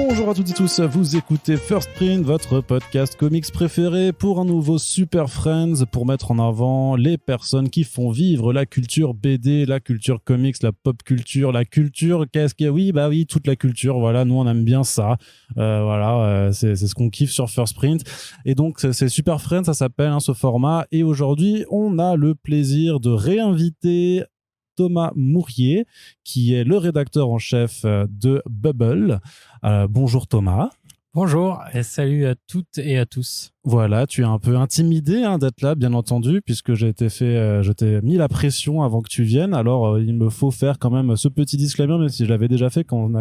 Bonjour à toutes et tous, vous écoutez First Print, votre podcast comics préféré pour un nouveau Super Friends pour mettre en avant les personnes qui font vivre la culture BD, la culture comics, la pop culture, la culture, qu'est-ce qu'il y a ? Oui, toute la culture, voilà, nous on aime bien ça, c'est ce qu'on kiffe sur First Print. Et donc c'est Super Friends, ça s'appelle ce format, et aujourd'hui on a le plaisir de réinviter Thomas Mourier, qui est le rédacteur en chef de Bubble. Bonjour Thomas. Bonjour et salut à toutes et à tous. Voilà, tu es un peu intimidé d'être là, bien entendu, puisque je t'ai mis la pression avant que tu viennes. Alors, il me faut faire quand même ce petit disclaimer, même si je l'avais déjà fait quand tu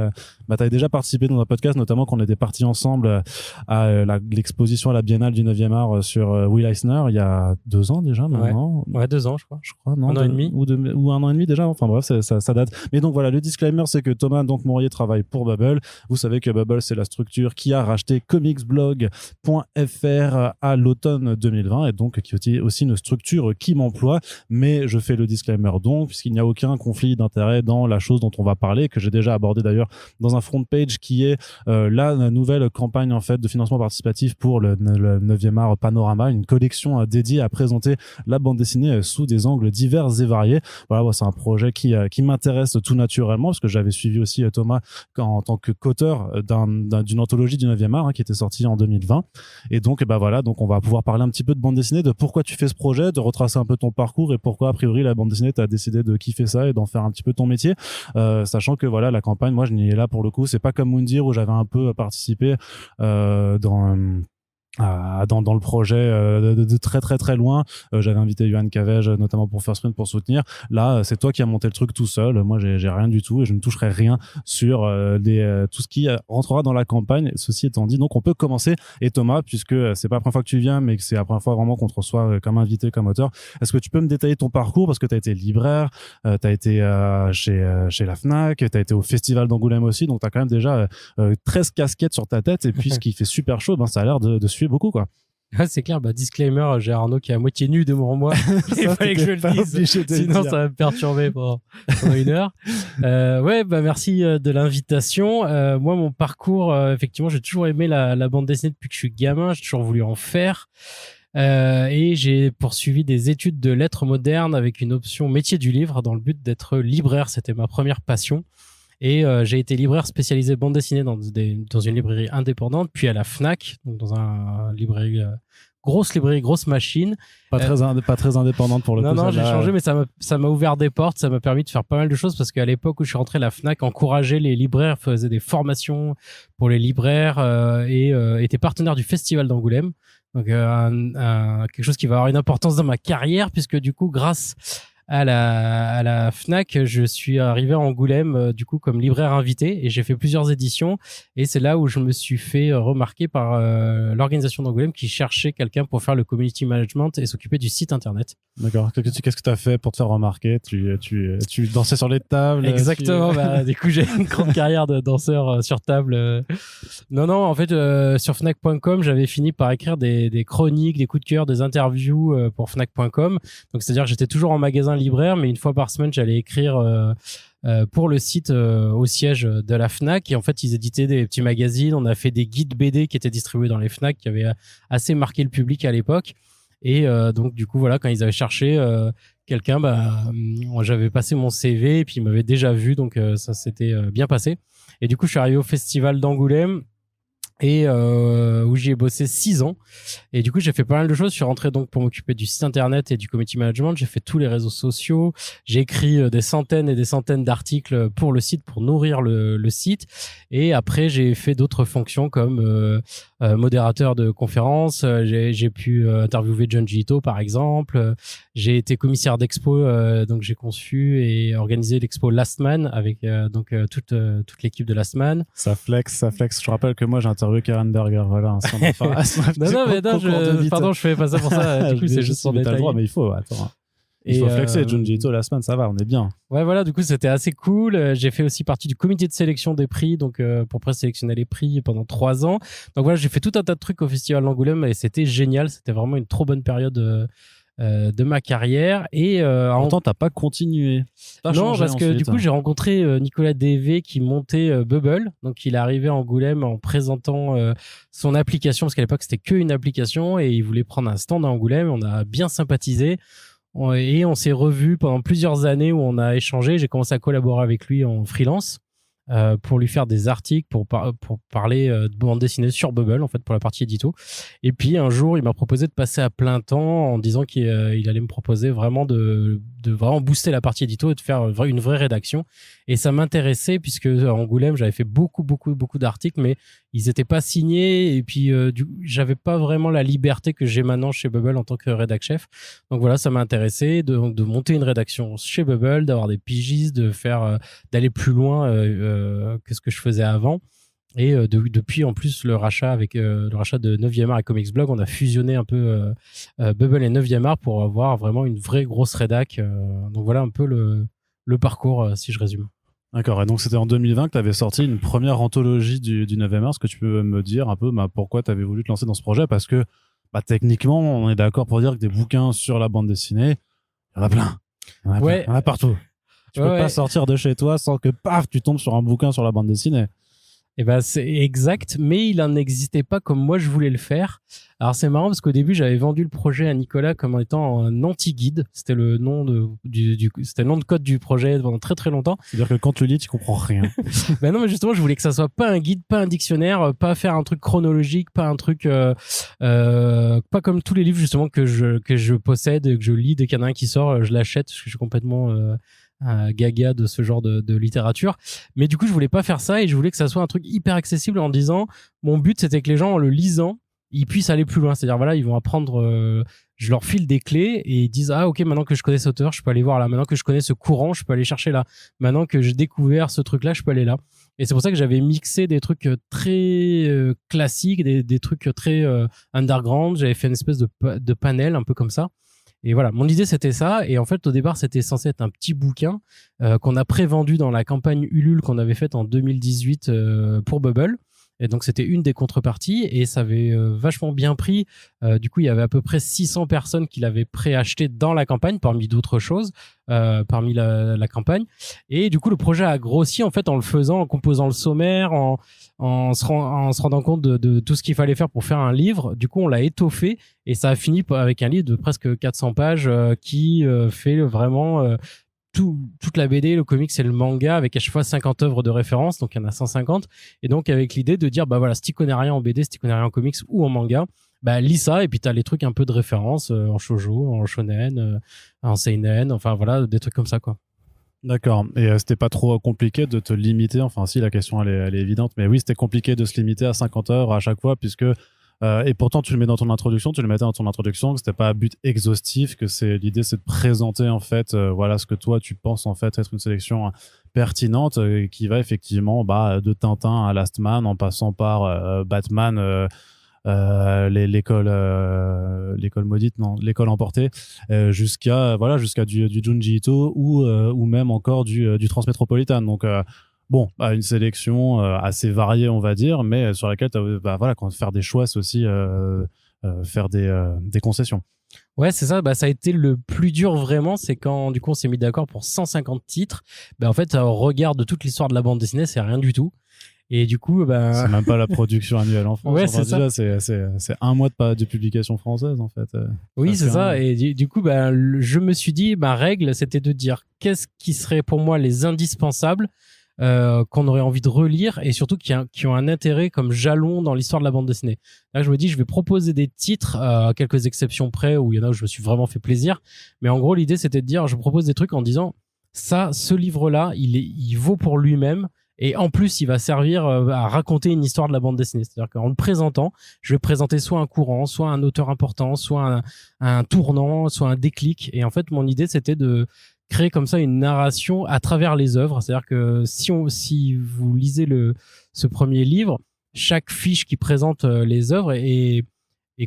avais déjà participé dans un podcast, notamment quand on était partis ensemble à l'exposition à la Biennale du 9e art sur Will Eisner, il y a 2 ans déjà, maintenant. Ouais, 2 ans, je crois. Non, 1 an et demi. Ou 1 an et demi déjà. Enfin bref, ça date. Mais donc voilà, le disclaimer, c'est que Thomas Mourier travaille pour Bubble. Vous savez que Bubble, c'est la structure qui a racheté comicsblog.fr à l'automne 2020 et donc qui est aussi une structure qui m'emploie, mais je fais le disclaimer donc puisqu'il n'y a aucun conflit d'intérêt dans la chose dont on va parler, que j'ai déjà abordé d'ailleurs dans un front page, qui est la nouvelle campagne en fait de financement participatif pour le 9e art Panorama, une collection dédiée à présenter la bande dessinée sous des angles divers et variés. Voilà, c'est un projet qui m'intéresse tout naturellement parce que j'avais suivi aussi Thomas en tant que qu'auteur d'une anthologie du 9e art qui était sortie en 2020, et donc donc on va pouvoir parler un petit peu de bande dessinée, de pourquoi tu fais ce projet, de retracer un peu ton parcours et pourquoi a priori la bande dessinée t'as décidé de kiffer ça et d'en faire un petit peu ton métier, sachant que voilà, la campagne, moi je n'y ai là pour le coup, c'est pas comme Moundir où j'avais un peu participé dans le projet de très très très loin. J'avais invité Yohan Cavej notamment pour First Print pour soutenir. Là, c'est toi qui as monté le truc tout seul. Moi, j'ai rien du tout et je ne toucherai rien sur tout ce qui rentrera dans la campagne. Ceci étant dit, donc on peut commencer. Et Thomas, puisque c'est pas la première fois que tu viens, mais que c'est la première fois vraiment qu'on te reçoit comme invité, comme auteur, est-ce que tu peux me détailler ton parcours, parce que tu as été libraire, tu as été chez la Fnac, tu as été au Festival d'Angoulême aussi, donc tu as quand même déjà 13 casquettes sur ta tête, et puis ce qui fait super chaud, ça a l'air de suivre beaucoup, quoi. Ouais, c'est clair, disclaimer, j'ai Arnaud qui est à moitié nu devant moi. Il fallait que je le dise, sinon ça va me perturber pendant 1 heure. Merci de l'invitation. Moi, mon parcours, effectivement, j'ai toujours aimé la bande dessinée depuis que je suis gamin, j'ai toujours voulu en faire. Et j'ai poursuivi des études de lettres modernes avec une option métier du livre dans le but d'être libraire. C'était ma première passion. Et j'ai été libraire spécialisé bande dessinée dans une librairie indépendante, puis à la Fnac, donc dans un librairie, grosse machine. Pas très indépendante pour le coup. Non, j'ai changé, mais ça m'a ouvert des portes, ça m'a permis de faire pas mal de choses, parce qu'à l'époque où je suis rentré, la Fnac encourageait les libraires, faisait des formations pour les libraires et était partenaire du Festival d'Angoulême. Donc quelque chose qui va avoir une importance dans ma carrière, puisque du coup, grâce à la Fnac, je suis arrivé à Angoulême du coup comme libraire invité, et j'ai fait plusieurs éditions, et c'est là où je me suis fait remarquer par l'organisation d'Angoulême qui cherchait quelqu'un pour faire le community management et s'occuper du site internet. D'accord. Qu'est-ce que tu as fait pour te faire remarquer ? Tu dansais sur les tables ? Exactement. Du coup, j'ai une grande carrière de danseur sur table. Non, en fait, sur Fnac.com, j'avais fini par écrire des chroniques, des coups de cœur, des interviews pour Fnac.com. Donc, c'est-à-dire que j'étais toujours en magasin libraire, mais une fois par semaine, j'allais écrire pour le site au siège de la Fnac. Et en fait, ils éditaient des petits magazines. On a fait des guides BD qui étaient distribués dans les Fnac, qui avaient assez marqué le public à l'époque. Et donc, du coup, voilà, quand ils avaient cherché quelqu'un, j'avais passé mon CV et puis ils m'avaient déjà vu. Donc, ça s'était bien passé. Et du coup, je suis arrivé au Festival d'Angoulême, et où j'y ai bossé 6 ans. Et du coup, j'ai fait pas mal de choses. Je suis rentré donc pour m'occuper du site internet et du community management. J'ai fait tous les réseaux sociaux. J'ai écrit des centaines et des centaines d'articles pour le site, pour nourrir le site. Et après, j'ai fait d'autres fonctions comme modérateur de conférences. J'ai pu interviewer Junji Ito, par exemple. J'ai été commissaire d'expo, donc j'ai conçu et organisé l'expo Last Man avec toute l'équipe de Last Man. Ça flex. Je rappelle que moi j'ai interviewé Karen Berger, voilà. Pardon, je fais pas ça pour ça. Du coup, c'est juste pour détailler. T'as le droit, mais il faut flexer. Junji Ito, Last Man, ça va, on est bien. Ouais, voilà, du coup, c'était assez cool. J'ai fait aussi partie du comité de sélection des prix, donc pour présélectionner les prix pendant 3 ans. Donc voilà, j'ai fait tout un tas de trucs au Festival d'Angoulême et c'était génial. C'était vraiment une trop bonne période de ma carrière. Et pourtant, t'as pas continué. non, parce que du coup, j'ai rencontré Nicolas Dévé qui montait Bubble. Donc, il est arrivé à Angoulême en présentant son application, parce qu'à l'époque, c'était qu'une application, et il voulait prendre un stand à Angoulême. On a bien sympathisé. Et on s'est revus pendant plusieurs années où on a échangé. J'ai commencé à collaborer avec lui en freelance pour lui faire des articles, pour parler de bande dessinée sur Bubble, en fait, pour la partie édito. Et puis, un jour, il m'a proposé de passer à plein temps en disant qu'il allait me proposer vraiment de vraiment booster la partie édito et de faire une vraie rédaction. Et ça m'intéressait puisque à Angoulême, j'avais fait beaucoup d'articles, mais ils étaient pas signés. Et puis, j'avais pas vraiment la liberté que j'ai maintenant chez Bubble en tant que rédac chef. Donc voilà, ça m'a intéressé de monter une rédaction chez Bubble, d'avoir des pigistes, d'aller plus loin que ce que je faisais avant. Et depuis en plus le rachat de 9e art et Comics Blog, on a fusionné un peu Bubble et 9e art pour avoir vraiment une vraie grosse rédac. Donc voilà un peu le parcours si je résume. D'accord, et donc c'était en 2020 que tu avais sorti une première anthologie du 9e art. Est-ce que tu peux me dire un peu pourquoi tu avais voulu te lancer dans ce projet? Parce que techniquement, on est d'accord pour dire que des bouquins sur la bande dessinée, il y en a plein. Il y en a partout. Tu peux pas sortir de chez toi sans que, paf, tu tombes sur un bouquin sur la bande dessinée. Eh ben, c'est exact, mais il n'en existait pas comme moi je voulais le faire. Alors c'est marrant parce qu'au début j'avais vendu le projet à Nicolas comme étant un anti-guide. C'était le nom c'était le nom de code du projet pendant très très longtemps. C'est-à-dire que quand tu lis, tu comprends rien. Ben non, mais justement je voulais que ça soit pas un guide, pas un dictionnaire, pas faire un truc chronologique, pas un truc pas comme tous les livres justement que je possède, que je lis. Dès qu'il y en a un qui sort, je l'achète parce que je suis complètement gaga de ce genre de littérature. Mais du coup, je voulais pas faire ça et je voulais que ça soit un truc hyper accessible en disant, mon but, c'était que les gens, en le lisant, ils puissent aller plus loin. C'est-à-dire, voilà, ils vont apprendre, je leur file des clés et ils disent, ah, ok, maintenant que je connais cet auteur, je peux aller voir là. Maintenant que je connais ce courant, je peux aller chercher là. Maintenant que j'ai découvert ce truc-là, je peux aller là. Et c'est pour ça que j'avais mixé des trucs très classiques, des trucs très underground. J'avais fait une espèce de panel un peu comme ça. Et voilà, mon idée c'était ça. Et en fait, au départ, c'était censé être un petit bouquin qu'on a prévendu dans la campagne Ulule qu'on avait faite en 2018 pour Bubble. Et donc, c'était une des contreparties et ça avait vachement bien pris. Du coup, il y avait à peu près 600 personnes qui l'avaient préacheté dans la campagne, parmi d'autres choses, parmi la campagne. Et du coup, le projet a grossi en fait en le faisant, en composant le sommaire, en se rendant compte de tout ce qu'il fallait faire pour faire un livre. Du coup, on l'a étoffé et ça a fini avec un livre de presque 400 pages qui fait vraiment toute la BD, le comics et le manga avec à chaque fois 50 œuvres de référence, donc il y en a 150. Et donc avec l'idée de dire, bah voilà, si tu connais rien en BD, si tu connais rien en comics ou en manga, bah lis ça et puis t'as les trucs un peu de référence en shoujo, en shonen, en seinen, enfin voilà, des trucs comme ça quoi. D'accord. Et c'était pas trop compliqué de te limiter, enfin si, la question elle est évidente, mais oui, c'était compliqué de se limiter à 50 heures à chaque fois puisque et pourtant tu le mets dans ton introduction, tu le mettais dans ton introduction, que c'était pas un but exhaustif, que l'idée c'est de présenter en fait voilà ce que toi tu penses en fait être une sélection pertinente qui va effectivement de Tintin à Last Man en passant par Batman, l'école maudite, non, l'école emportée, jusqu'à du Junji Ito ou même encore du Transmétropolitan. Donc bon, une sélection assez variée, on va dire, mais sur laquelle quand faire des choix, c'est aussi faire des concessions. Ouais, c'est ça. Ça a été le plus dur vraiment, c'est quand du coup on s'est mis d'accord pour 150 titres. En fait, au regard de toute l'histoire de la bande dessinée, c'est rien du tout. Et du coup, c'est même pas la production annuelle en France. Ouais, c'est ça. C'est un mois de publication française en fait. Oui, c'est ça. Et du coup, je me suis dit, ma règle, c'était de dire qu'est-ce qui serait pour moi les indispensables qu'on aurait envie de relire et surtout qui ont un intérêt comme jalon dans l'histoire de la bande dessinée. Là, je me dis, je vais proposer des titres à quelques exceptions près où il y en a où je me suis vraiment fait plaisir. Mais en gros, l'idée, c'était de dire, je propose des trucs en disant, ce livre-là, il vaut pour lui-même. Et en plus, il va servir à raconter une histoire de la bande dessinée. C'est-à-dire qu'en le présentant, je vais présenter soit un courant, soit un auteur important, soit un tournant, soit un déclic. Et en fait, mon idée, c'était de créer comme ça une narration à travers les œuvres. C'est-à-dire que si vous lisez ce premier livre, chaque fiche qui présente les œuvres est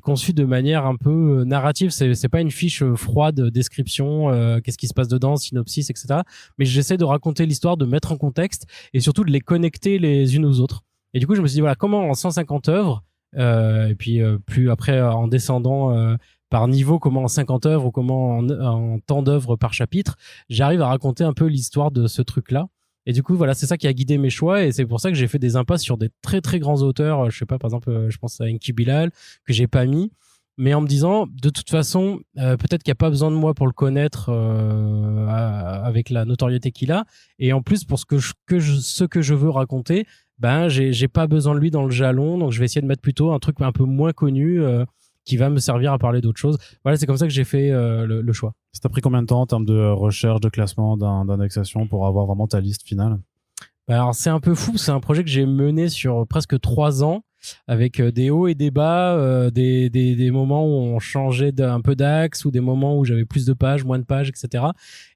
conçue de manière un peu narrative. C'est pas une fiche froide, description, qu'est-ce qui se passe dedans, synopsis, etc. Mais j'essaie de raconter l'histoire, de mettre en contexte et surtout de les connecter les unes aux autres. Et du coup, je me suis dit, voilà, comment en 150 œuvres, et puis plus après en descendant par niveau, comment en 50 œuvres ou comment en tant d'œuvres par chapitre, j'arrive à raconter un peu l'histoire de ce truc-là. Et du coup, voilà, c'est ça qui a guidé mes choix, et c'est pour ça que j'ai fait des impasses sur des très très grands auteurs. Je sais pas, par exemple, je pense à Enki Bilal, que j'ai pas mis, mais en me disant, de toute façon, peut-être qu'il n'y a pas besoin de moi pour le connaître avec la notoriété qu'il a, et en plus pour ce que je veux raconter, ben j'ai pas besoin de lui dans le jalon, donc je vais essayer de mettre plutôt un truc un peu moins connu qui va me servir à parler d'autres choses. Voilà, c'est comme ça que j'ai fait le choix. Ça t'a pris combien de temps en termes de recherche, de classement, d'indexation pour avoir vraiment ta liste finale? Alors c'est un peu fou, c'est un projet que j'ai mené sur presque 3 ans, avec des hauts et des bas, des moments où on changeait un peu d'axe, ou des moments où j'avais plus de pages, moins de pages, etc.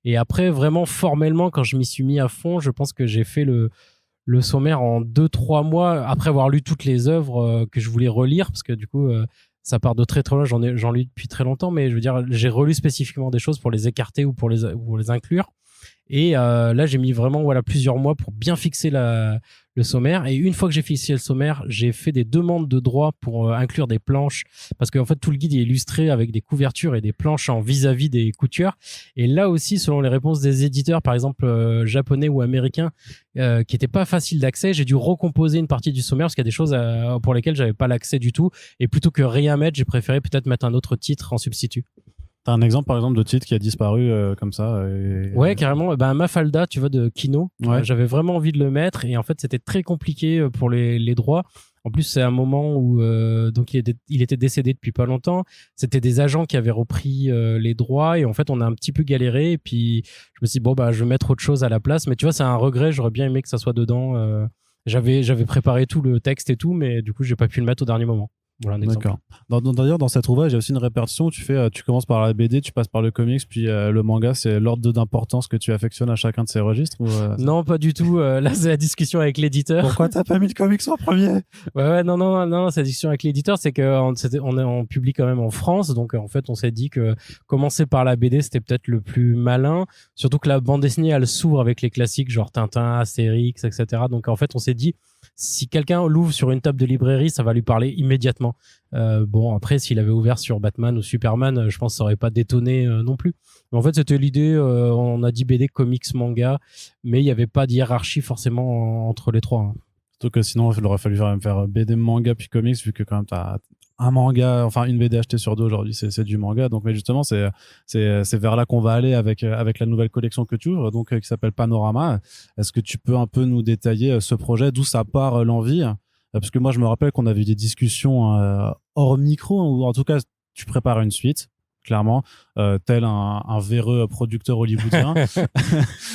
Et après, vraiment formellement, quand je m'y suis mis à fond, je pense que j'ai fait le sommaire en 2-3 mois, après avoir lu toutes les œuvres que je voulais relire, parce que du coup, ça part de très très loin, j'en lis depuis très longtemps, mais je veux dire, j'ai relu spécifiquement des choses pour les écarter ou pour les inclure. Et là, j'ai mis vraiment plusieurs mois pour bien fixer le sommaire. Et une fois que j'ai fixé le sommaire, j'ai fait des demandes de droit pour inclure des planches, parce qu'en fait, tout le guide est illustré avec des couvertures et des planches en vis-à-vis des coutures. Et là aussi, selon les réponses des éditeurs, par exemple japonais ou américains, qui n'étaient pas faciles d'accès, j'ai dû recomposer une partie du sommaire, parce qu'il y a des choses pour lesquelles j'avais pas l'accès du tout. Et plutôt que rien mettre, j'ai préféré peut-être mettre un autre titre en substitut. T'as un exemple, par exemple, de titre qui a disparu comme ça Ouais, carrément. Mafalda, tu vois, de Kino. Ouais. J'avais vraiment envie de le mettre, et en fait, c'était très compliqué pour les droits. En plus, c'est un moment où donc il était décédé depuis pas longtemps. C'était des agents qui avaient repris les droits, et en fait, on a un petit peu galéré. Et puis, je me suis dit, je vais mettre autre chose à la place. Mais tu vois, c'est un regret. J'aurais bien aimé que ça soit dedans. J'avais préparé tout le texte et tout, mais du coup, j'ai pas pu le mettre au dernier moment. Voilà un exemple. D'accord. D'ailleurs, dans cet ouvrage, il y a aussi une répartition où tu commences par la BD, tu passes par le comics, puis le manga. C'est l'ordre d'importance que tu affectionnes à chacun de ces registres Non, pas du tout. Là, c'est la discussion avec l'éditeur. Pourquoi t'as pas mis le comics en premier? Non, c'est la discussion avec l'éditeur, c'est on publie quand même en France, donc en fait, on s'est dit que commencer par la BD, c'était peut-être le plus malin, surtout que la bande dessinée, elle s'ouvre avec les classiques genre Tintin, Astérix, etc. Donc en fait, on s'est dit, si quelqu'un l'ouvre sur une table de librairie, ça va lui parler immédiatement. Après, s'il avait ouvert sur Batman ou Superman, je pense que ça aurait pas détonné non plus. Mais en fait, c'était l'idée, on a dit BD, comics, manga, mais il n'y avait pas de hiérarchie forcément entre les trois. Hein. Surtout que sinon, il aurait fallu faire BD, manga, puis comics, vu que quand même t'as un manga, enfin une BD achetée sur deux aujourd'hui, c'est du manga. Donc, mais justement, c'est vers là qu'on va aller avec la nouvelle collection que tu ouvres, donc qui s'appelle Panorama. Est-ce que tu peux un peu nous détailler ce projet, d'où ça part l'envie? Parce que moi, je me rappelle qu'on avait eu des discussions hors micro, ou en tout cas, tu prépares une suite, clairement, tel un véreux producteur hollywoodien.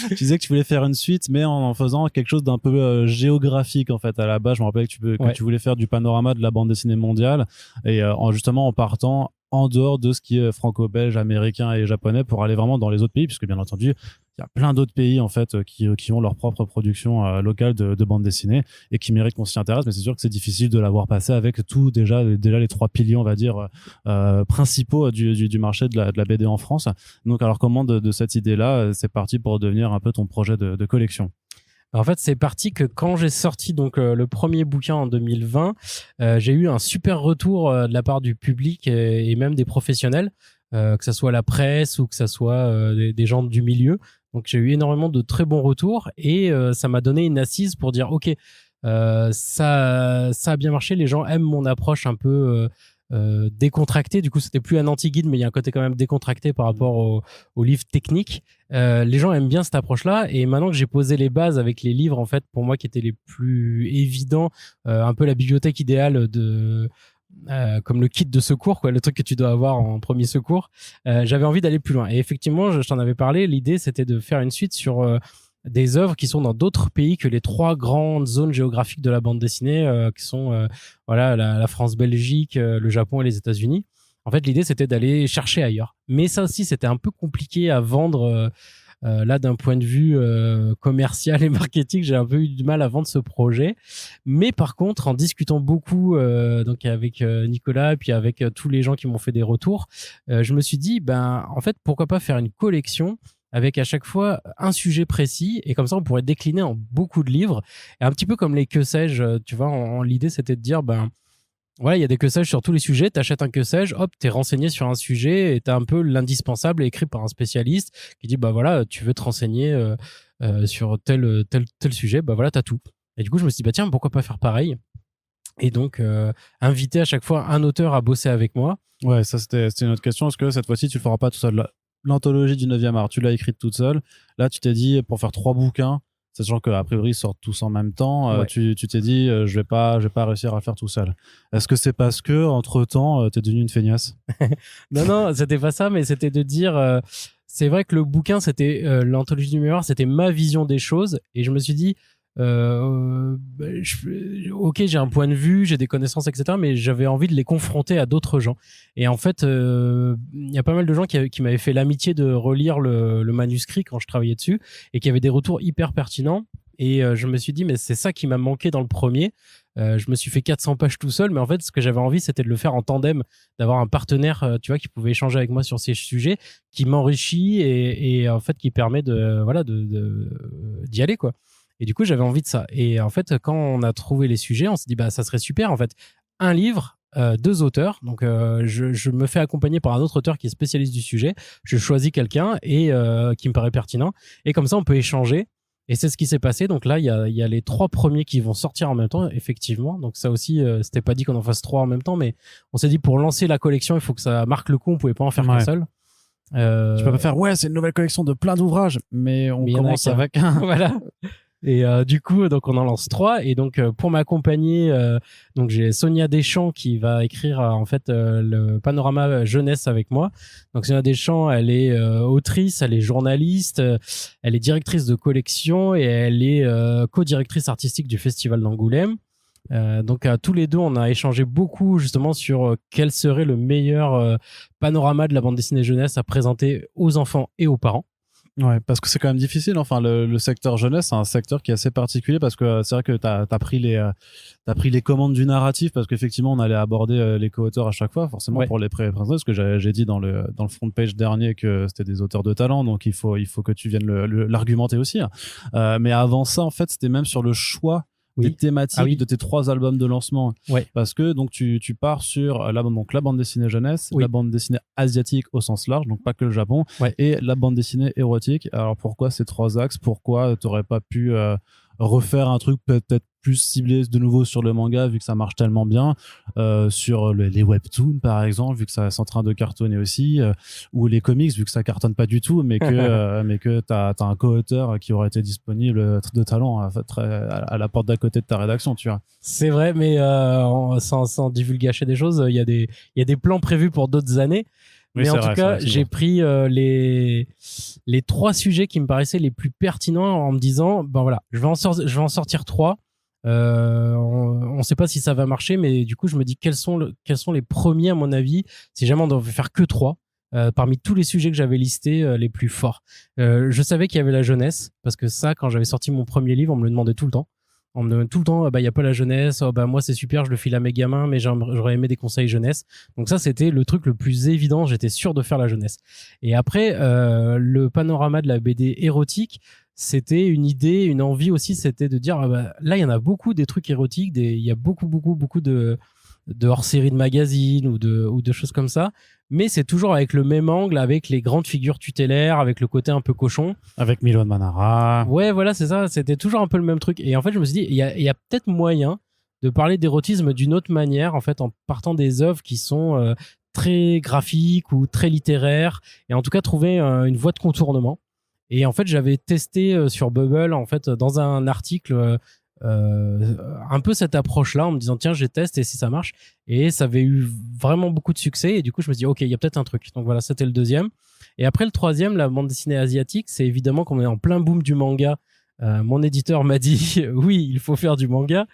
Tu disais que tu voulais faire une suite, mais en faisant quelque chose d'un peu géographique, en fait. À la base, je me rappelle que tu voulais faire du panorama de la bande dessinée mondiale, et justement en partant en dehors de ce qui est franco-belge, américain et japonais, pour aller vraiment dans les autres pays, puisque bien entendu, il y a plein d'autres pays en fait qui ont leur propre production locale de bande dessinée et qui méritent qu'on s'y intéresse, mais c'est sûr que c'est difficile de l'avoir passé avec tout déjà les trois piliers, on va dire, principaux du marché de la BD en France. Donc alors comment de cette idée-là, c'est parti pour devenir un peu ton projet de collection? En fait, c'est parti que quand j'ai sorti donc le premier bouquin en 2020, j'ai eu un super retour de la part du public et même des professionnels, que ça soit la presse ou que ça soit des gens du milieu. Donc j'ai eu énormément de très bons retours, et ça m'a donné une assise pour dire ok, ça a bien marché, les gens aiment mon approche un peu décontracté. Du coup, c'était plus un anti-guide, mais il y a un côté quand même décontracté par rapport au livre technique. Les gens aiment bien cette approche-là, et maintenant que j'ai posé les bases avec les livres, en fait, pour moi, qui étaient les plus évidents, un peu la bibliothèque idéale comme le kit de secours, quoi, le truc que tu dois avoir en premier secours, j'avais envie d'aller plus loin. Et effectivement, je t'en avais parlé, l'idée, c'était de faire une suite sur des œuvres qui sont dans d'autres pays que les 3 grandes zones géographiques de la bande dessinée, qui sont la France, Belgique, le Japon et les États-Unis. En fait, l'idée, c'était d'aller chercher ailleurs. Mais ça aussi, c'était un peu compliqué à vendre. Là, d'un point de vue commercial et marketing, j'ai un peu eu du mal à vendre ce projet. Mais par contre, en discutant beaucoup donc avec Nicolas, puis avec tous les gens qui m'ont fait des retours, je me suis dit, en fait, pourquoi pas faire une collection avec à chaque fois un sujet précis, et comme ça on pourrait décliner en beaucoup de livres, et un petit peu comme les que sais-je, tu vois, l'idée c'était de dire Voilà, il y a des que sais-je sur tous les sujets. T'achètes un que sais-je, hop, t'es renseigné sur un sujet et t'as un peu l'indispensable écrit par un spécialiste qui dit bah voilà, tu veux te renseigner sur tel sujet, bah voilà, t'as tout. Et du coup, je me suis dit bah tiens, pourquoi pas faire pareil? Et donc inviter à chaque fois un auteur à bosser avec moi. Ouais, ça c'était une autre question. Est-ce que cette fois-ci tu le feras pas tout seul? L'anthologie du 9e art, tu l'as écrite toute seule. Là, tu t'es dit pour faire 3 bouquins, sachant qu'a priori ils sortent tous en même temps, Ouais. tu t'es dit je vais pas réussir à le faire tout seul. Est-ce que c'est parce que entre temps t'es devenu une feignasse? Non, c'était pas ça, mais c'était de dire. C'est vrai que le bouquin, c'était l'anthologie du mémoire, c'était ma vision des choses, et je me suis dit, ok, j'ai un point de vue, j'ai des connaissances, etc., mais j'avais envie de les confronter à d'autres gens. Et en fait, il y a pas mal de gens qui m'avaient fait l'amitié de relire le manuscrit quand je travaillais dessus, et qui avaient des retours hyper pertinents. Et je me suis dit, mais c'est ça qui m'a manqué dans le premier. Je me suis fait 400 pages tout seul, mais en fait, ce que j'avais envie, c'était de le faire en tandem, d'avoir un partenaire, tu vois, qui pouvait échanger avec moi sur ces sujets, qui m'enrichit et en fait, qui permet d'y aller, quoi. Et du coup, j'avais envie de ça. Et en fait, quand on a trouvé les sujets, on s'est dit, bah, ça serait super, en fait, un livre, 2 auteurs. Donc, je me fais accompagner par un autre auteur qui est spécialiste du sujet. Je choisis quelqu'un et qui me paraît pertinent. Et comme ça, on peut échanger. Et c'est ce qui s'est passé. Donc là, il y a les 3 premiers qui vont sortir en même temps, effectivement. Donc ça aussi, c'était pas dit qu'on en fasse 3 en même temps, mais on s'est dit pour lancer la collection, il faut que ça marque le coup. On pouvait pas en faire qu'un seul. Tu peux pas faire ouais, c'est une nouvelle collection de plein d'ouvrages, mais on commence avec un. Voilà. Et du coup, donc on en lance 3. Et donc pour m'accompagner, donc j'ai Sonia Deschamps qui va écrire en fait le panorama jeunesse avec moi. Donc Sonia Deschamps, elle est autrice, elle est journaliste, elle est directrice de collection et elle est co-directrice artistique du Festival d'Angoulême. Donc tous les deux, on a échangé beaucoup justement sur quel serait le meilleur panorama de la bande dessinée jeunesse à présenter aux enfants et aux parents. Ouais, parce que c'est quand même difficile. Enfin, le secteur jeunesse, c'est un secteur qui est assez particulier parce que c'est vrai que t'as pris les commandes du narratif parce qu'effectivement, on allait aborder les co-auteurs à chaque fois, forcément pour les pré-présenter, parce que j'ai dit dans le front page dernier que c'était des auteurs de talent, donc il faut que tu viennes l'argumenter aussi. Mais avant ça, en fait, c'était même sur le choix des thématiques de tes 3 albums de lancement. Parce que donc tu pars sur la bande dessinée jeunesse, la bande dessinée asiatique au sens large, donc pas que le Japon, et la bande dessinée érotique. Alors pourquoi ces 3 axes? Pourquoi t'aurais pas pu refaire un truc peut-être plus ciblé de nouveau sur le manga vu que ça marche tellement bien, sur les webtoons par exemple vu que ça c'est en train de cartonner aussi, ou les comics vu que ça cartonne pas du tout mais que t'as un co-auteur qui aurait été disponible de talent à la porte d'à côté de ta rédaction, tu vois. C'est vrai, mais sans divulgacher des choses, il y a des plans prévus pour d'autres années. Mais en tout cas, j'ai pris les 3 sujets qui me paraissaient les plus pertinents en me disant, ben voilà, je vais en sortir 3. On sait pas si ça va marcher, mais du coup, je me dis quels sont les premiers à mon avis, si jamais on devait faire que 3. Parmi tous les sujets que j'avais listés, les plus forts. Je savais qu'il y avait la jeunesse, parce que ça, quand j'avais sorti mon premier livre, on me le demandait tout le temps. On me demande tout le temps, bah, il n'y a pas la jeunesse, oh, bah, moi c'est super, je le file à mes gamins, mais j'aurais aimé des conseils jeunesse. Donc ça, c'était le truc le plus évident, j'étais sûr de faire la jeunesse. Et après, le panorama de la BD érotique, c'était une idée, une envie aussi, c'était de dire, bah, là, il y en a beaucoup des trucs érotiques, il y a beaucoup de hors-série de magazines ou de choses comme ça, mais c'est toujours avec le même angle, avec les grandes figures tutélaires, avec le côté un peu cochon. Avec Milon Manara. Ouais, voilà, c'est ça, c'était toujours un peu le même truc. Et en fait, je me suis dit, il y a peut-être moyen de parler d'érotisme d'une autre manière, en fait, en partant des œuvres qui sont très graphiques ou très littéraires, et en tout cas trouver une voie de contournement. Et en fait, j'avais testé sur Bubble, en fait, dans un article, un peu cette approche-là, en me disant tiens, je teste et si ça marche. Et ça avait eu vraiment beaucoup de succès. Et du coup, je me suis dit ok, il y a peut-être un truc. Donc voilà, c'était le 2e. Et après le 3e, la bande dessinée asiatique, c'est évidemment qu'on est en plein boom du manga. Mon éditeur m'a dit oui, il faut faire du manga.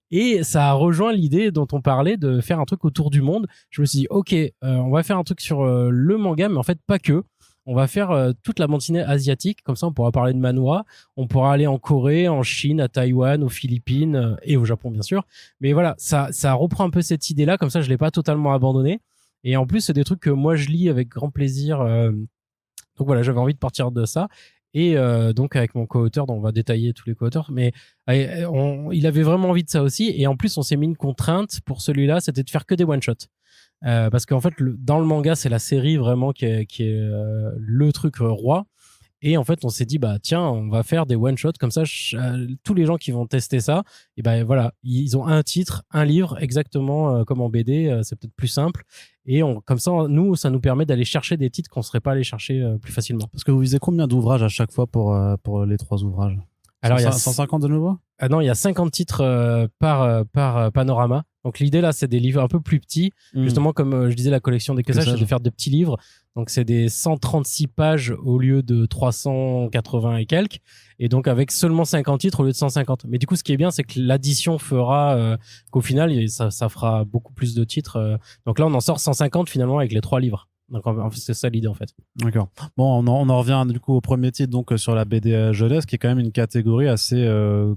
Et ça a rejoint l'idée dont on parlait de faire un truc autour du monde. Je me suis dit ok, on va faire un truc sur le manga, mais en fait pas que. On va faire toute la bande dessinée asiatique, comme ça on pourra parler de manhwa, on pourra aller en Corée, en Chine, à Taïwan, aux Philippines et au Japon bien sûr. Mais voilà, ça reprend un peu cette idée-là, comme ça je l'ai pas totalement abandonné. Et en plus c'est des trucs que moi je lis avec grand plaisir. Donc voilà, j'avais envie de partir de ça. Et donc avec mon co-auteur, dont on va détailler tous les co-auteurs, mais il avait vraiment envie de ça aussi. Et en plus, on s'est mis une contrainte pour celui-là, c'était de faire que des one-shots. Parce qu'en fait, dans le manga, c'est la série vraiment qui est le truc roi. Et en fait, on s'est dit, bah tiens, on va faire des one-shots comme ça. Tous les gens qui vont tester ça, et ben voilà, ils ont un titre, un livre, exactement comme en BD. C'est peut-être plus simple. Et comme ça, nous, ça nous permet d'aller chercher des titres qu'on serait pas allé chercher plus facilement. Parce que vous visez combien d'ouvrages à chaque fois pour les 3 ouvrages? Alors, il y a 150 de nouveau? Ah non, il y a 50 titres par panorama. Donc l'idée là, c'est des livres un peu plus petits. Justement, comme je disais, la collection des Kesages, c'est de faire de petits livres. Donc c'est des 136 pages au lieu de 380 et quelques. Et donc avec seulement 50 titres au lieu de 150. Mais du coup, ce qui est bien, c'est que l'addition fera qu'au final, ça fera beaucoup plus de titres. Donc là, on en sort 150 finalement avec les 3 livres. Donc c'est ça l'idée en fait. D'accord. Bon, on en revient du coup au premier titre, donc sur la BD jeunesse, qui est quand même une catégorie assez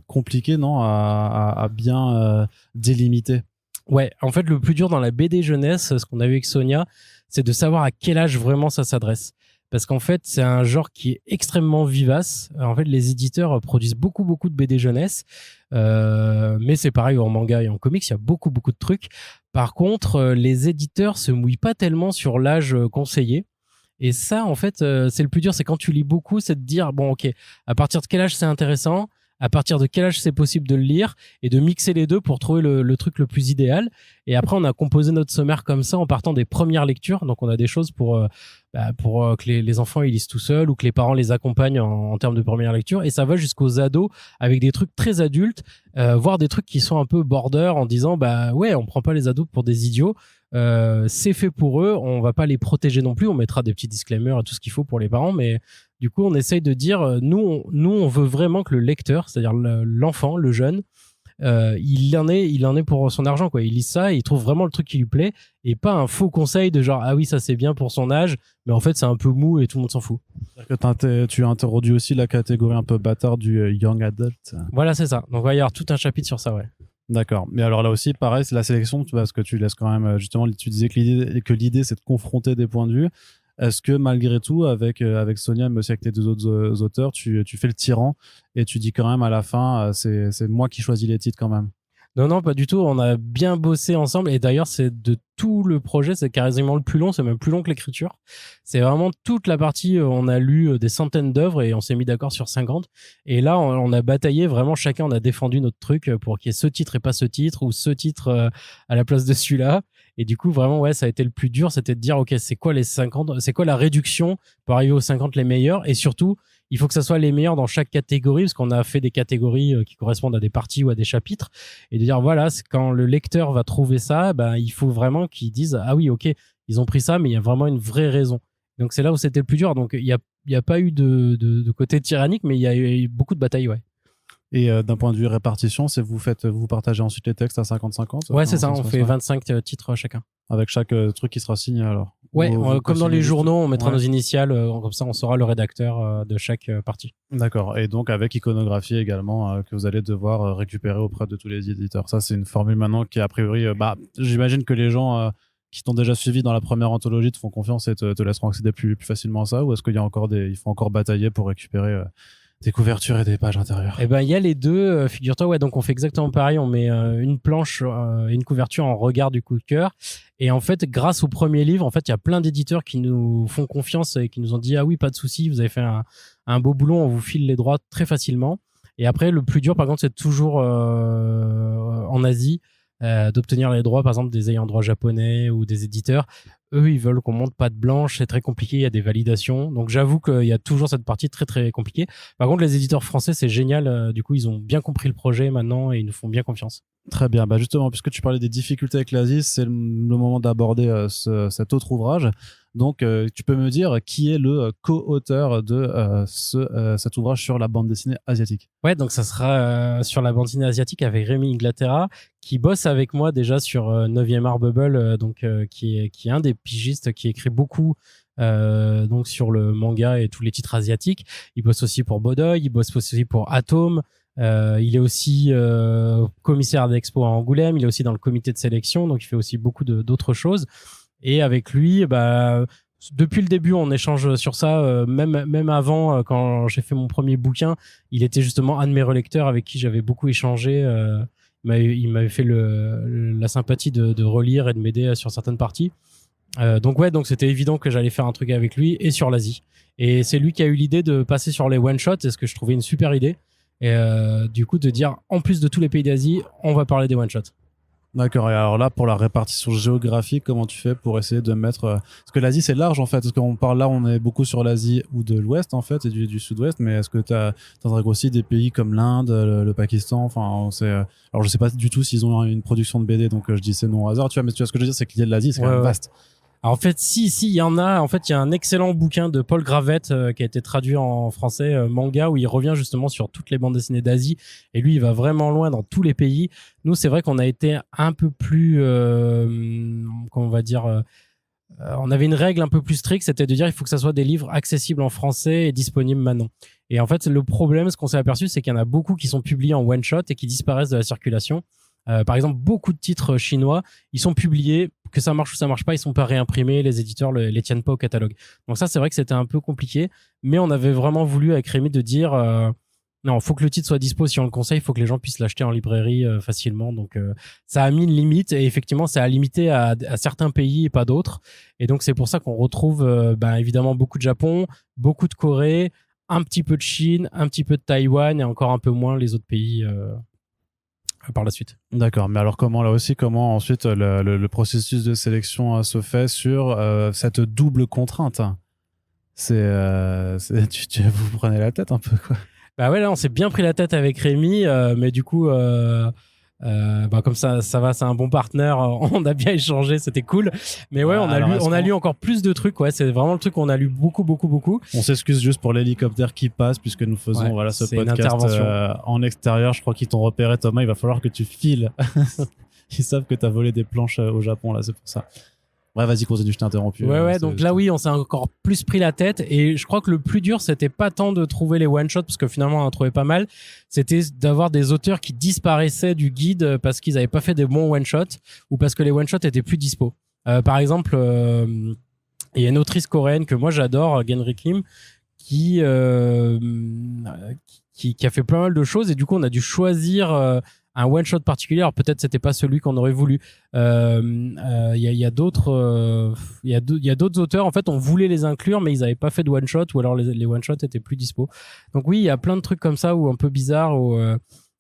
compliquée, non, à bien délimiter. Ouais, en fait, le plus dur dans la BD jeunesse, ce qu'on a vu avec Sonia, c'est de savoir à quel âge vraiment ça s'adresse. Parce qu'en fait, c'est un genre qui est extrêmement vivace. En fait, les éditeurs produisent beaucoup de BD jeunesse. Mais c'est pareil en manga et en comics, il y a beaucoup de trucs. Par contre, les éditeurs se mouillent pas tellement sur l'âge conseillé. Et ça, en fait, c'est le plus dur. C'est quand tu lis beaucoup, c'est de dire, bon, ok, à partir de quel âge c'est intéressant, à partir de quel âge c'est possible de le lire, et de mixer les deux pour trouver le truc le plus idéal. Et après, on a composé notre sommaire comme ça en partant des premières lectures. Donc, on a des choses pour que les enfants ils lisent tout seuls, ou que les parents les accompagnent en termes de première lecture. Et ça va jusqu'aux ados avec des trucs très adultes, voire des trucs qui sont un peu border, en disant, bah ouais, on prend pas les ados pour des idiots. C'est fait pour eux, on va pas les protéger non plus, on mettra des petits disclaimers et tout ce qu'il faut pour les parents, mais du coup on essaye de dire nous on veut vraiment que le lecteur, c'est-à-dire l'enfant, le jeune, il en est pour son argent, quoi. Il lit ça et il trouve vraiment le truc qui lui plaît, et pas un faux conseil de genre ah oui ça c'est bien pour son âge, mais en fait c'est un peu mou et tout le monde s'en fout. C'est-à-dire que tu as introduit aussi la catégorie un peu bâtard du young adult. Voilà, c'est ça. Donc il va y avoir tout un chapitre sur ça, ouais. D'accord. Mais alors là aussi, pareil, c'est la sélection, parce que tu laisses quand même, justement, tu disais que l'idée, c'est de confronter des points de vue. Est-ce que malgré tout, avec Sonia, mais aussi avec tes 2 autres auteurs, tu fais le tyran et tu dis quand même à la fin, c'est moi qui choisis les titres quand même? Non, pas du tout. On a bien bossé ensemble. Et d'ailleurs, c'est de tout le projet, c'est quasiment le plus long. C'est même plus long que l'écriture. C'est vraiment toute la partie. On a lu des centaines d'œuvres et on s'est mis d'accord sur 50. Et là, on a bataillé vraiment. Chacun, on a défendu notre truc pour qu'il y ait ce titre et pas ce titre, ou ce titre à la place de celui-là. Et du coup, vraiment, ouais, ça a été le plus dur. C'était de dire, OK, c'est quoi les 50? C'est quoi la réduction pour arriver aux 50 les meilleurs? Et surtout, il faut que ça soit les meilleurs dans chaque catégorie, parce qu'on a fait des catégories qui correspondent à des parties ou à des chapitres, et de dire voilà, quand le lecteur va trouver ça, ben il faut vraiment qu'ils disent ah oui, ok, ils ont pris ça, mais il y a vraiment une vraie raison. Donc c'est là où c'était le plus dur. Donc il y a pas eu de côté tyrannique, mais il y a eu beaucoup de batailles, ouais. Et d'un point de vue répartition, vous partagez ensuite les textes à 50-50? Ouais, c'est ça, on fait 25 titres chacun. Avec chaque truc qui sera signé alors? Ouais, comme dans les journaux, on mettra nos initiales, comme ça on saura le rédacteur de chaque partie. D'accord, et donc avec iconographie également que vous allez devoir récupérer auprès de tous les éditeurs. Ça, c'est une formule maintenant qui, a priori, j'imagine que les gens qui t'ont déjà suivi dans la première anthologie te font confiance et te laisseront accéder plus facilement à ça, ou est-ce qu'il y a il faut encore batailler pour récupérer des couvertures et des pages intérieures? Eh ben, il y a les deux, figure-toi, ouais, donc on fait exactement pareil, on met une planche et une couverture en regard du coup de cœur. Et en fait, grâce au premier livre, en fait, il y a plein d'éditeurs qui nous font confiance et qui nous ont dit ah oui, pas de souci, vous avez fait un beau boulot, on vous file les droits très facilement. Et après, le plus dur, par contre, c'est toujours en Asie d'obtenir les droits, par exemple, des ayants droit japonais ou des éditeurs. Eux, ils veulent qu'on monte patte blanche, c'est très compliqué, il y a des validations. Donc j'avoue qu'il y a toujours cette partie très très compliquée. Par contre, les éditeurs français, c'est génial. Du coup, ils ont bien compris le projet maintenant et ils nous font bien confiance. Très bien. Justement, puisque tu parlais des difficultés avec l'Asie, c'est le moment d'aborder cet autre ouvrage. Donc, tu peux me dire qui est le co-auteur de cet ouvrage sur la bande dessinée asiatique? Ouais, donc ça sera sur la bande dessinée asiatique avec Rémi Inglaterra, qui bosse avec moi déjà sur 9e Art Bubble, qui est un des pigistes qui écrit beaucoup donc sur le manga et tous les titres asiatiques. Il bosse aussi pour Bodoy, il bosse aussi pour Atom. Il est aussi commissaire d'expo à Angoulême, il est aussi dans le comité de sélection, donc il fait aussi beaucoup d'autres choses. Et avec lui, depuis le début, on échange sur ça. Même avant, quand j'ai fait mon premier bouquin, il était justement un de mes relecteurs avec qui j'avais beaucoup échangé. Il m'avait fait la sympathie de relire et de m'aider sur certaines parties. Donc c'était évident que j'allais faire un truc avec lui et sur l'Asie. Et c'est lui qui a eu l'idée de passer sur les one-shots, et ce que je trouvais une super idée. Et du coup, de dire, en plus de tous les pays d'Asie, on va parler des one-shots. D'accord. Et alors là, pour la répartition géographique, comment tu fais pour essayer de mettre... Parce que l'Asie, c'est large, en fait. Parce qu'on parle là, on est beaucoup sur l'Asie ou de l'Ouest, en fait, et du Sud-Ouest. Mais est-ce que tu as aussi des pays comme l'Inde, le Pakistan? Enfin, alors, je sais pas du tout s'ils ont une production de BD, donc je dis c'est non au hasard, tu vois. Mais tu vois ce que je veux dire, c'est que l'idée de l'Asie, c'est quand même vaste. Alors, en fait, si, il y en a. En fait, il y a un excellent bouquin de Paul Gravette qui a été traduit en français, manga, où il revient justement sur toutes les bandes dessinées d'Asie. Et lui, il va vraiment loin dans tous les pays. Nous, c'est vrai qu'on a été un peu plus, comment on va dire, on avait une règle un peu plus stricte, c'était de dire il faut que ça soit des livres accessibles en français et disponibles maintenant. Et en fait, le problème, ce qu'on s'est aperçu, c'est qu'il y en a beaucoup qui sont publiés en one shot et qui disparaissent de la circulation. Par exemple, beaucoup de titres chinois, ils sont publiés, que ça marche ou ça marche pas, ils sont pas réimprimés, les éditeurs les tiennent pas au catalogue. Donc ça, c'est vrai que c'était un peu compliqué, mais on avait vraiment voulu avec Rémi de dire non, faut que le titre soit dispo si on le conseille, faut que les gens puissent l'acheter en librairie facilement. Donc ça a mis une limite, et effectivement, ça a limité à certains pays et pas d'autres. Et donc c'est pour ça qu'on retrouve évidemment beaucoup de Japon, beaucoup de Corée, un petit peu de Chine, un petit peu de Taïwan et encore un peu moins les autres pays par la suite. D'accord, mais alors comment ensuite le processus de sélection se fait sur cette double contrainte? Vous prenez la tête un peu, quoi. Bah ouais, là on s'est bien pris la tête avec Rémi, mais du coup comme ça va, c'est un bon partenaire, on a bien échangé, c'était cool. Mais ouais, on a lu encore plus de trucs, ouais, c'est vraiment le truc qu'on a lu beaucoup. On s'excuse juste pour l'hélicoptère qui passe, puisque nous faisons ce podcast en extérieur. Je crois qu'ils t'ont repéré, Thomas, il va falloir que tu files. Ils savent que t'as volé des planches au Japon, là, c'est pour ça. Ouais, vas-y, continue, je t'ai interrompu. Ouais, donc là, oui, on s'est encore plus pris la tête, et je crois que le plus dur, c'était pas tant de trouver les one-shots, parce que finalement, on en trouvait pas mal. C'était d'avoir des auteurs qui disparaissaient du guide parce qu'ils avaient pas fait des bons one-shots, ou parce que les one-shots étaient plus dispo. Par exemple, il y a une autrice coréenne que moi j'adore, Genri Kim, qui a fait plein mal de choses, et du coup, on a dû choisir un one shot particulier. Alors peut-être c'était pas celui qu'on aurait voulu. Il y a d'autres auteurs, en fait, on voulait les inclure, mais ils avaient pas fait de one shot, ou alors les one shots étaient plus dispo. Donc oui, il y a plein de trucs comme ça, ou un peu bizarres, où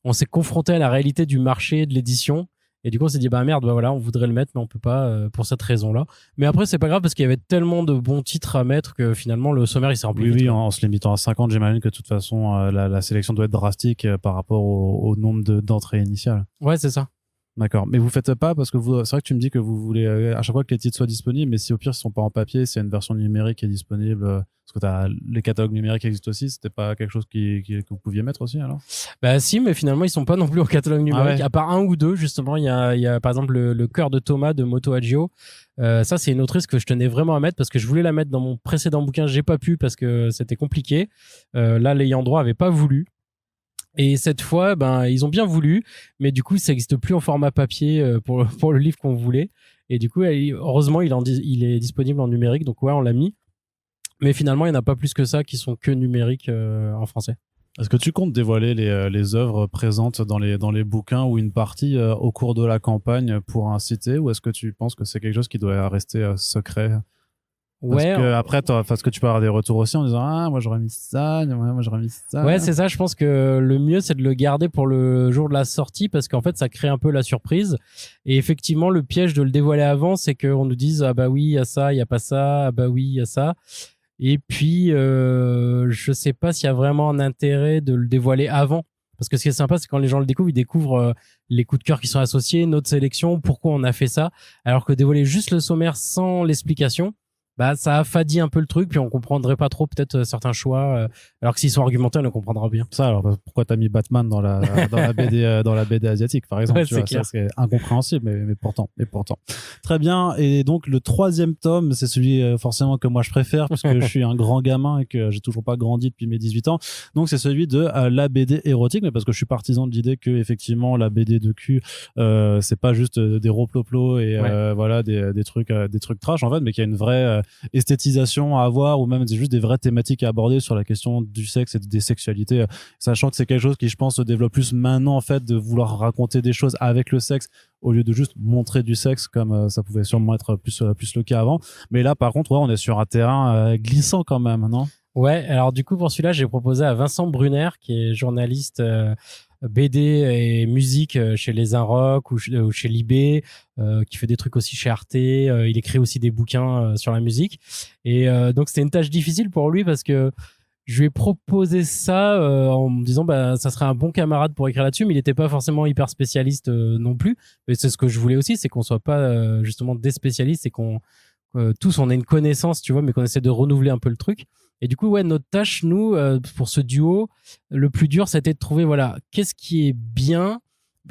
on s'est confronté à la réalité du marché de l'édition. Et du coup, on s'est dit, merde, voilà, on voudrait le mettre, mais on peut pas pour cette raison-là. Mais après, c'est pas grave, parce qu'il y avait tellement de bons titres à mettre que finalement, le sommaire, il s'est rempli. Oui, en se limitant à 50, j'imagine que de toute façon, la sélection doit être drastique par rapport au nombre d'entrées initiales. Ouais, c'est ça. D'accord. Mais vous faites pas, parce que c'est vrai que tu me dis que vous voulez à chaque fois que les titres soient disponibles, mais si au pire ils sont pas en papier, c'est une version numérique qui est disponible, parce que les catalogues numériques existent aussi, c'était pas quelque chose que vous pouviez mettre aussi, alors? Bah si, mais finalement ils sont pas non plus en catalogue numérique, à part un ou deux, justement. Il y a par exemple le cœur de Thomas de Moto Hagio. Ça, c'est une autrice que je tenais vraiment à mettre, parce que je voulais la mettre dans mon précédent bouquin, j'ai pas pu parce que c'était compliqué. Là, l'ayant droit avait pas voulu. Et cette fois, ils ont bien voulu, mais du coup, ça n'existe plus en format papier pour le livre qu'on voulait. Et du coup, heureusement, il est disponible en numérique, donc ouais, on l'a mis. Mais finalement, il n'y en a pas plus que ça qui sont que numériques en français. Est-ce que tu comptes dévoiler les œuvres présentes dans les bouquins, ou une partie au cours de la campagne pour inciter, ou est-ce que tu penses que c'est quelque chose qui doit rester secret? Parce que après, parce que tu peux avoir des retours aussi en disant moi j'aurais mis ça, moi j'aurais mis ça. Ouais, c'est ça. Je pense que le mieux c'est de le garder pour le jour de la sortie, parce qu'en fait ça crée un peu la surprise. Et effectivement, le piège de le dévoiler avant, c'est qu'on nous dise oui, il y a ça, il y a pas ça, oui, il y a ça. Et puis je sais pas s'il y a vraiment un intérêt de le dévoiler avant. Parce que ce qui est sympa, c'est quand les gens le découvrent, ils découvrent les coups de cœur qui sont associés, notre sélection, pourquoi on a fait ça. Alors que dévoiler juste le sommaire sans l'explication, ça affadit un peu le truc, puis on comprendrait pas trop peut-être certains choix, alors que s'ils sont argumentés, on le comprendra bien. Ça, alors pourquoi t'as mis Batman dans la BD dans la BD asiatique, par exemple? Ouais, ça, c'est incompréhensible, mais pourtant. Très bien. Et donc le troisième tome, c'est celui forcément que moi je préfère, parce que je suis un grand gamin et que j'ai toujours pas grandi depuis mes 18 ans. Donc c'est celui de la BD érotique, mais parce que je suis partisan de l'idée que effectivement la BD de cul, c'est pas juste des roploplos et voilà des trucs trash en fait, mais qu'il y a une vraie esthétisation à avoir ou même juste des vraies thématiques à aborder sur la question du sexe et des sexualités, sachant que c'est quelque chose qui, je pense, se développe plus maintenant, en fait, de vouloir raconter des choses avec le sexe au lieu de juste montrer du sexe comme ça pouvait sûrement être plus le cas avant. Mais là, par contre, ouais, on est sur un terrain glissant quand même, non? Ouais, alors du coup, pour celui-là, j'ai proposé à Vincent Brunner, qui est journaliste BD et musique chez Les Inrocks ou chez Libé, qui fait des trucs aussi chez Arte. Il écrit aussi des bouquins sur la musique. Et donc, c'était une tâche difficile pour lui parce que je lui ai proposé ça en me disant bah ça serait un bon camarade pour écrire là-dessus, mais il n'était pas forcément hyper spécialiste non plus. Mais c'est ce que je voulais aussi, c'est qu'on soit pas justement des spécialistes et qu'on tous on ait une connaissance, tu vois, mais qu'on essaie de renouveler un peu le truc. Et du coup, ouais, notre tâche, nous, pour ce duo, le plus dur, c'était de trouver, voilà, qu'est-ce qui est bien,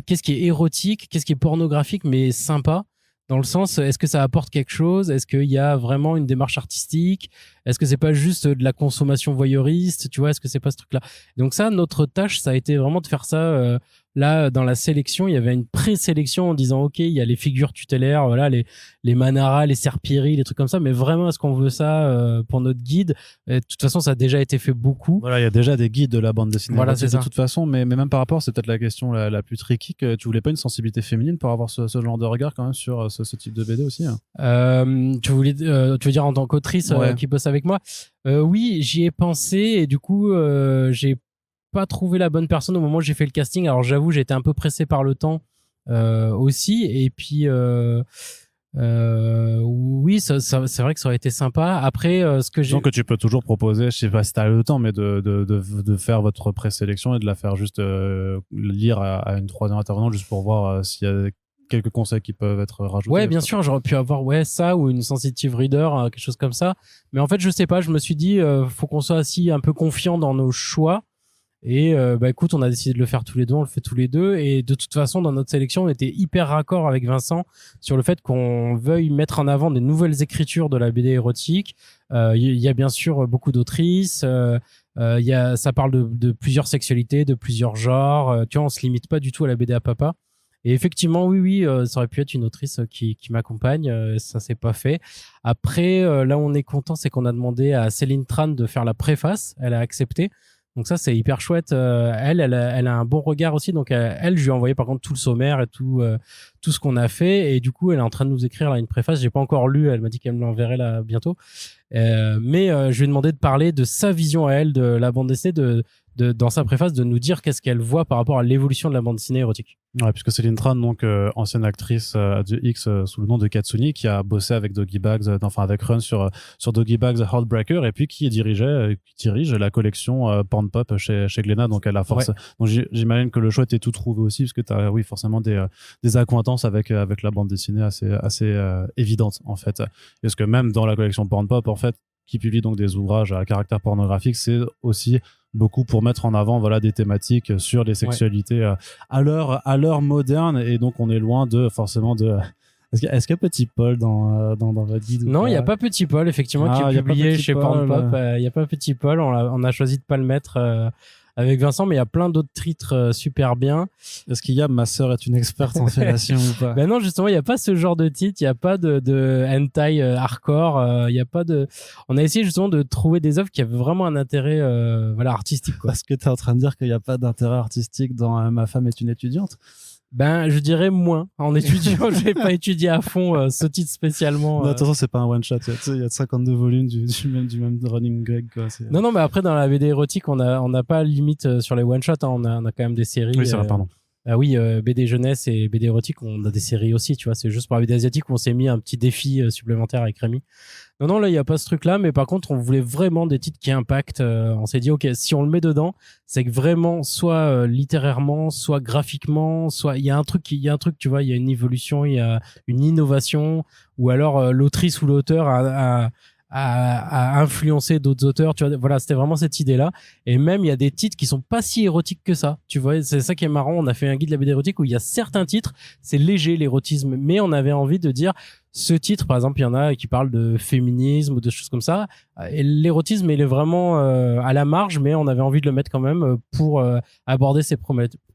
qu'est-ce qui est érotique, qu'est-ce qui est pornographique, mais sympa. Dans le sens, est-ce que ça apporte quelque chose? Est-ce qu'il y a vraiment une démarche artistique? Est-ce que c'est pas juste de la consommation voyeuriste? Tu vois, est-ce que c'est pas ce truc-là? Donc ça, notre tâche, ça a été vraiment de faire ça. Là, dans la sélection, il y avait une présélection en disant, OK, il y a les figures tutélaires, voilà, les Manara, les Serpiri, les trucs comme ça. Mais vraiment, est-ce qu'on veut ça pour notre guide? Et de toute façon, ça a déjà été fait beaucoup. Voilà, il y a déjà des guides de la bande dessinée. Voilà, c'est ça. De toute façon, mais même par rapport, c'est peut-être la question la plus tricky, que tu voulais pas une sensibilité féminine pour avoir ce genre de regard quand même sur ce type de BD aussi, hein. Tu veux dire en tant qu'autrice Ouais. qui bosse avec moi? Oui, j'y ai pensé et du coup, j'ai pas trouvé la bonne personne au moment où j'ai fait le casting. Alors j'avoue, j'ai été un peu pressé par le temps aussi. Et puis oui, c'est vrai que ça aurait été sympa. Après, ce que j'ai... Donc que tu peux toujours proposer, je sais pas si t'as le temps, mais de faire votre présélection et de la faire juste lire à une troisième intervenante juste pour voir s'il y a quelques conseils qui peuvent être rajoutés. Ouais, bien sûr, j'aurais pu avoir ça ou une sensitive reader, quelque chose comme ça. Mais en fait, je sais pas, je me suis dit, faut qu'on soit aussi un peu confiant dans nos choix. Et bah écoute, on a décidé de le faire tous les deux, on le fait tous les deux. Et de toute façon, dans notre sélection, on était hyper raccord avec Vincent sur le fait qu'on veuille mettre en avant des nouvelles écritures de la BD érotique. Il y a bien sûr beaucoup d'autrices. Ça parle de plusieurs sexualités, de plusieurs genres. Tu vois, on se limite pas du tout à la BD à papa. Et effectivement, oui, ça aurait pu être une autrice qui m'accompagne. Ça s'est pas fait. Après, là où on est content, c'est qu'on a demandé à Céline Tran de faire la préface. Elle a accepté. Donc ça, c'est hyper chouette. Elle a un bon regard aussi. Donc elle, je lui ai envoyé par contre tout le sommaire et tout ce qu'on a fait. Et du coup, elle est en train de nous écrire là une préface. J'ai pas encore lu. Elle m'a dit qu'elle me l'enverrait là bientôt. Mais je lui ai demandé de parler de sa vision à elle de la bande dessinée, dans sa préface, de nous dire qu'est-ce qu'elle voit par rapport à l'évolution de la bande dessinée érotique. Ouais, puisque Céline Tran, donc ancienne actrice de X sous le nom de Katsuni, qui a bossé avec Doggy Bags, avec Run sur Doggy Bags Heartbreaker, et puis qui dirige la collection Porn Pop chez Glénat, donc elle a force. Ouais. Donc j'imagine que le choix était tout trouvé aussi, parce que t'as oui forcément des accointances avec la bande dessinée assez évidentes en fait. Parce que même dans la collection Porn Pop, en fait, qui publie donc des ouvrages à caractère pornographique, c'est aussi beaucoup pour mettre en avant des thématiques sur les sexualités à l'heure moderne, et donc on est loin forcément de est-ce qu'il y a Petit Paul dans votre guide? Non, il n'y a pas Petit Paul, effectivement, qui est publié chez Porn Pop. Il n'y a pas Petit Paul, on a choisi de pas le mettre avec Vincent, mais il y a plein d'autres titres super bien. Est-ce qu'il y a Ma sœur est une experte en fellation ou pas? Ben non, justement, il n'y a pas ce genre de titre, il n'y a pas de hentai hardcore, il y a pas de... On a essayé justement de trouver des œuvres qui avaient vraiment un intérêt artistique, quoi. Parce que tu es en train de dire qu'il n'y a pas d'intérêt artistique dans Ma femme est une étudiante? Ben, je dirais moins. En étudiant, je vais pas étudier à fond ce titre spécialement. Non, attention, c'est pas un one shot. Il y a 52 volumes du même running gag, quoi. Non, mais après, dans la BD érotique, on n'a pas limite sur les one shots, hein. On a quand même des séries. Oui, c'est vrai, pardon. Ah oui, BD jeunesse et BD érotique, on a des séries aussi, tu vois. C'est juste pour la BD asiatique où on s'est mis un petit défi supplémentaire avec Rémi. Non, là, il n'y a pas ce truc-là, mais par contre, on voulait vraiment des titres qui impactent. On s'est dit, OK, si on le met dedans, c'est que vraiment, soit littérairement, soit graphiquement, soit il y a un truc, tu vois, il y a une évolution, il y a une innovation, ou alors l'autrice ou l'auteur a influencé d'autres auteurs, tu vois. Voilà, c'était vraiment cette idée-là. Et même, il y a des titres qui sont pas si érotiques que ça. Tu vois, c'est ça qui est marrant. On a fait un guide de la BD érotique où il y a certains titres, c'est léger, l'érotisme, mais on avait envie de dire, ce titre, par exemple, il y en a qui parlent de féminisme ou de choses comme ça. Et l'érotisme, il est vraiment à la marge, mais on avait envie de le mettre quand même pour aborder ces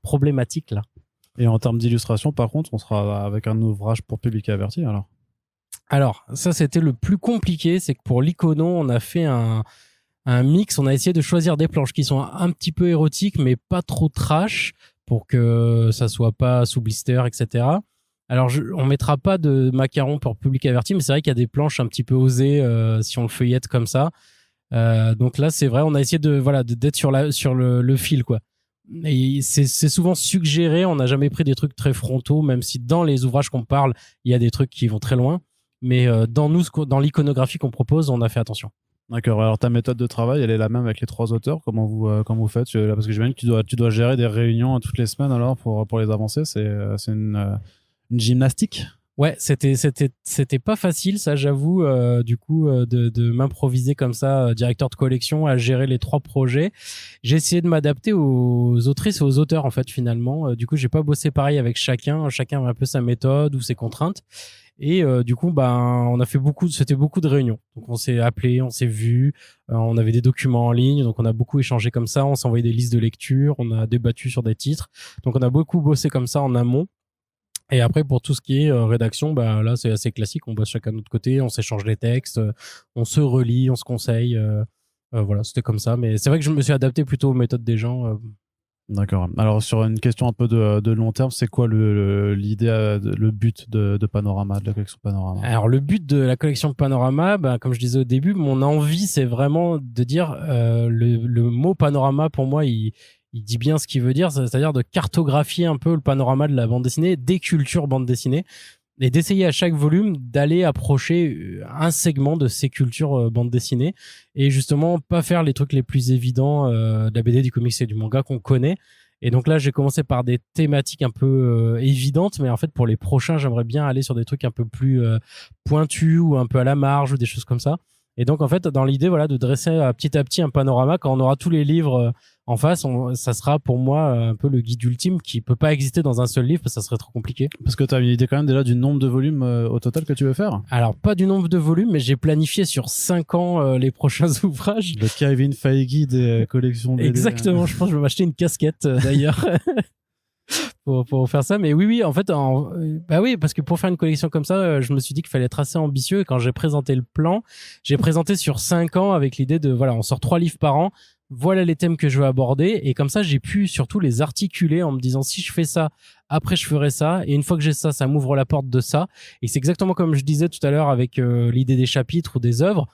problématiques-là. Et en termes d'illustration, par contre, on sera avec un ouvrage pour public averti, alors? Alors, ça, c'était le plus compliqué. C'est que pour l'Icono, on a fait un mix. On a essayé de choisir des planches qui sont un petit peu érotiques, mais pas trop trash pour que ça soit pas sous blister, etc. Alors, on mettra pas de macaron pour public averti, mais c'est vrai qu'il y a des planches un petit peu osées si on le feuillette comme ça. Donc là, c'est vrai, on a essayé d'être sur le fil, quoi. Et c'est souvent suggéré. On n'a jamais pris des trucs très frontaux, même si dans les ouvrages qu'on parle, il y a des trucs qui vont très loin. Mais dans l'iconographie qu'on propose, on a fait attention. D'accord. Alors ta méthode de travail, elle est la même avec les 3 auteurs. Comment vous faites? Parce que j'imagine que tu dois gérer des réunions toutes les semaines alors pour les avancer. C'est une gymnastique. Ouais, c'était pas facile, ça, j'avoue, de m'improviser comme ça, directeur de collection, à gérer les 3 projets. J'ai essayé de m'adapter aux autrices et aux auteurs, en fait, finalement. Du coup, j'ai pas bossé pareil avec chacun. Chacun a un peu sa méthode ou ses contraintes. Et on a fait c'était beaucoup de réunions. Donc on s'est appelé, on s'est vu, on avait des documents en ligne, donc on a beaucoup échangé comme ça, on s'est envoyé des listes de lecture, on a débattu sur des titres. Donc on a beaucoup bossé comme ça en amont. Et après, pour tout ce qui est rédaction, là, c'est assez classique. On bosse chacun de notre côté, on s'échange les textes, on se relit, on se conseille. Voilà, c'était comme ça. Mais c'est vrai que je me suis adapté plutôt aux méthodes des gens. D'accord. Alors sur une question un peu de long terme, c'est quoi l'idée, le but de Panorama, de la collection Panorama? Alors le but de la collection Panorama, comme je disais au début, mon envie, c'est vraiment de dire le mot panorama, pour moi, il dit bien ce qu'il veut dire, c'est-à-dire de cartographier un peu le panorama de la bande dessinée, des cultures bande dessinée, et d'essayer à chaque volume d'aller approcher un segment de ces cultures bande dessinée, et justement pas faire les trucs les plus évidents de la BD, du comics et du manga qu'on connaît. Et donc là, j'ai commencé par des thématiques un peu évidentes, mais en fait, pour les prochains, j'aimerais bien aller sur des trucs un peu plus pointus ou un peu à la marge ou des choses comme ça. Et donc, en fait, dans l'idée, voilà, de dresser petit à petit un panorama, quand on aura tous les livres en face, ça sera pour moi un peu le guide ultime qui peut pas exister dans un seul livre parce que ça serait trop compliqué. Parce que tu as une idée quand même déjà du nombre de volumes au total que tu veux faire? Alors, pas du nombre de volumes, mais j'ai planifié sur 5 ans les prochains ouvrages. Le Kevin Feige des collections BD. Exactement, je pense que je vais m'acheter une casquette d'ailleurs. Pour faire ça. Mais oui, en fait, oui, parce que pour faire une collection comme ça, je me suis dit qu'il fallait être assez ambitieux. Et quand j'ai présenté le plan, j'ai présenté sur 5 ans avec l'idée de, voilà, on sort 3 livres par an. Voilà les thèmes que je veux aborder. Et comme ça, j'ai pu surtout les articuler en me disant, si je fais ça, après je ferai ça. Et une fois que j'ai ça, ça m'ouvre la porte de ça. Et c'est exactement comme je disais tout à l'heure avec l'idée des chapitres ou des œuvres.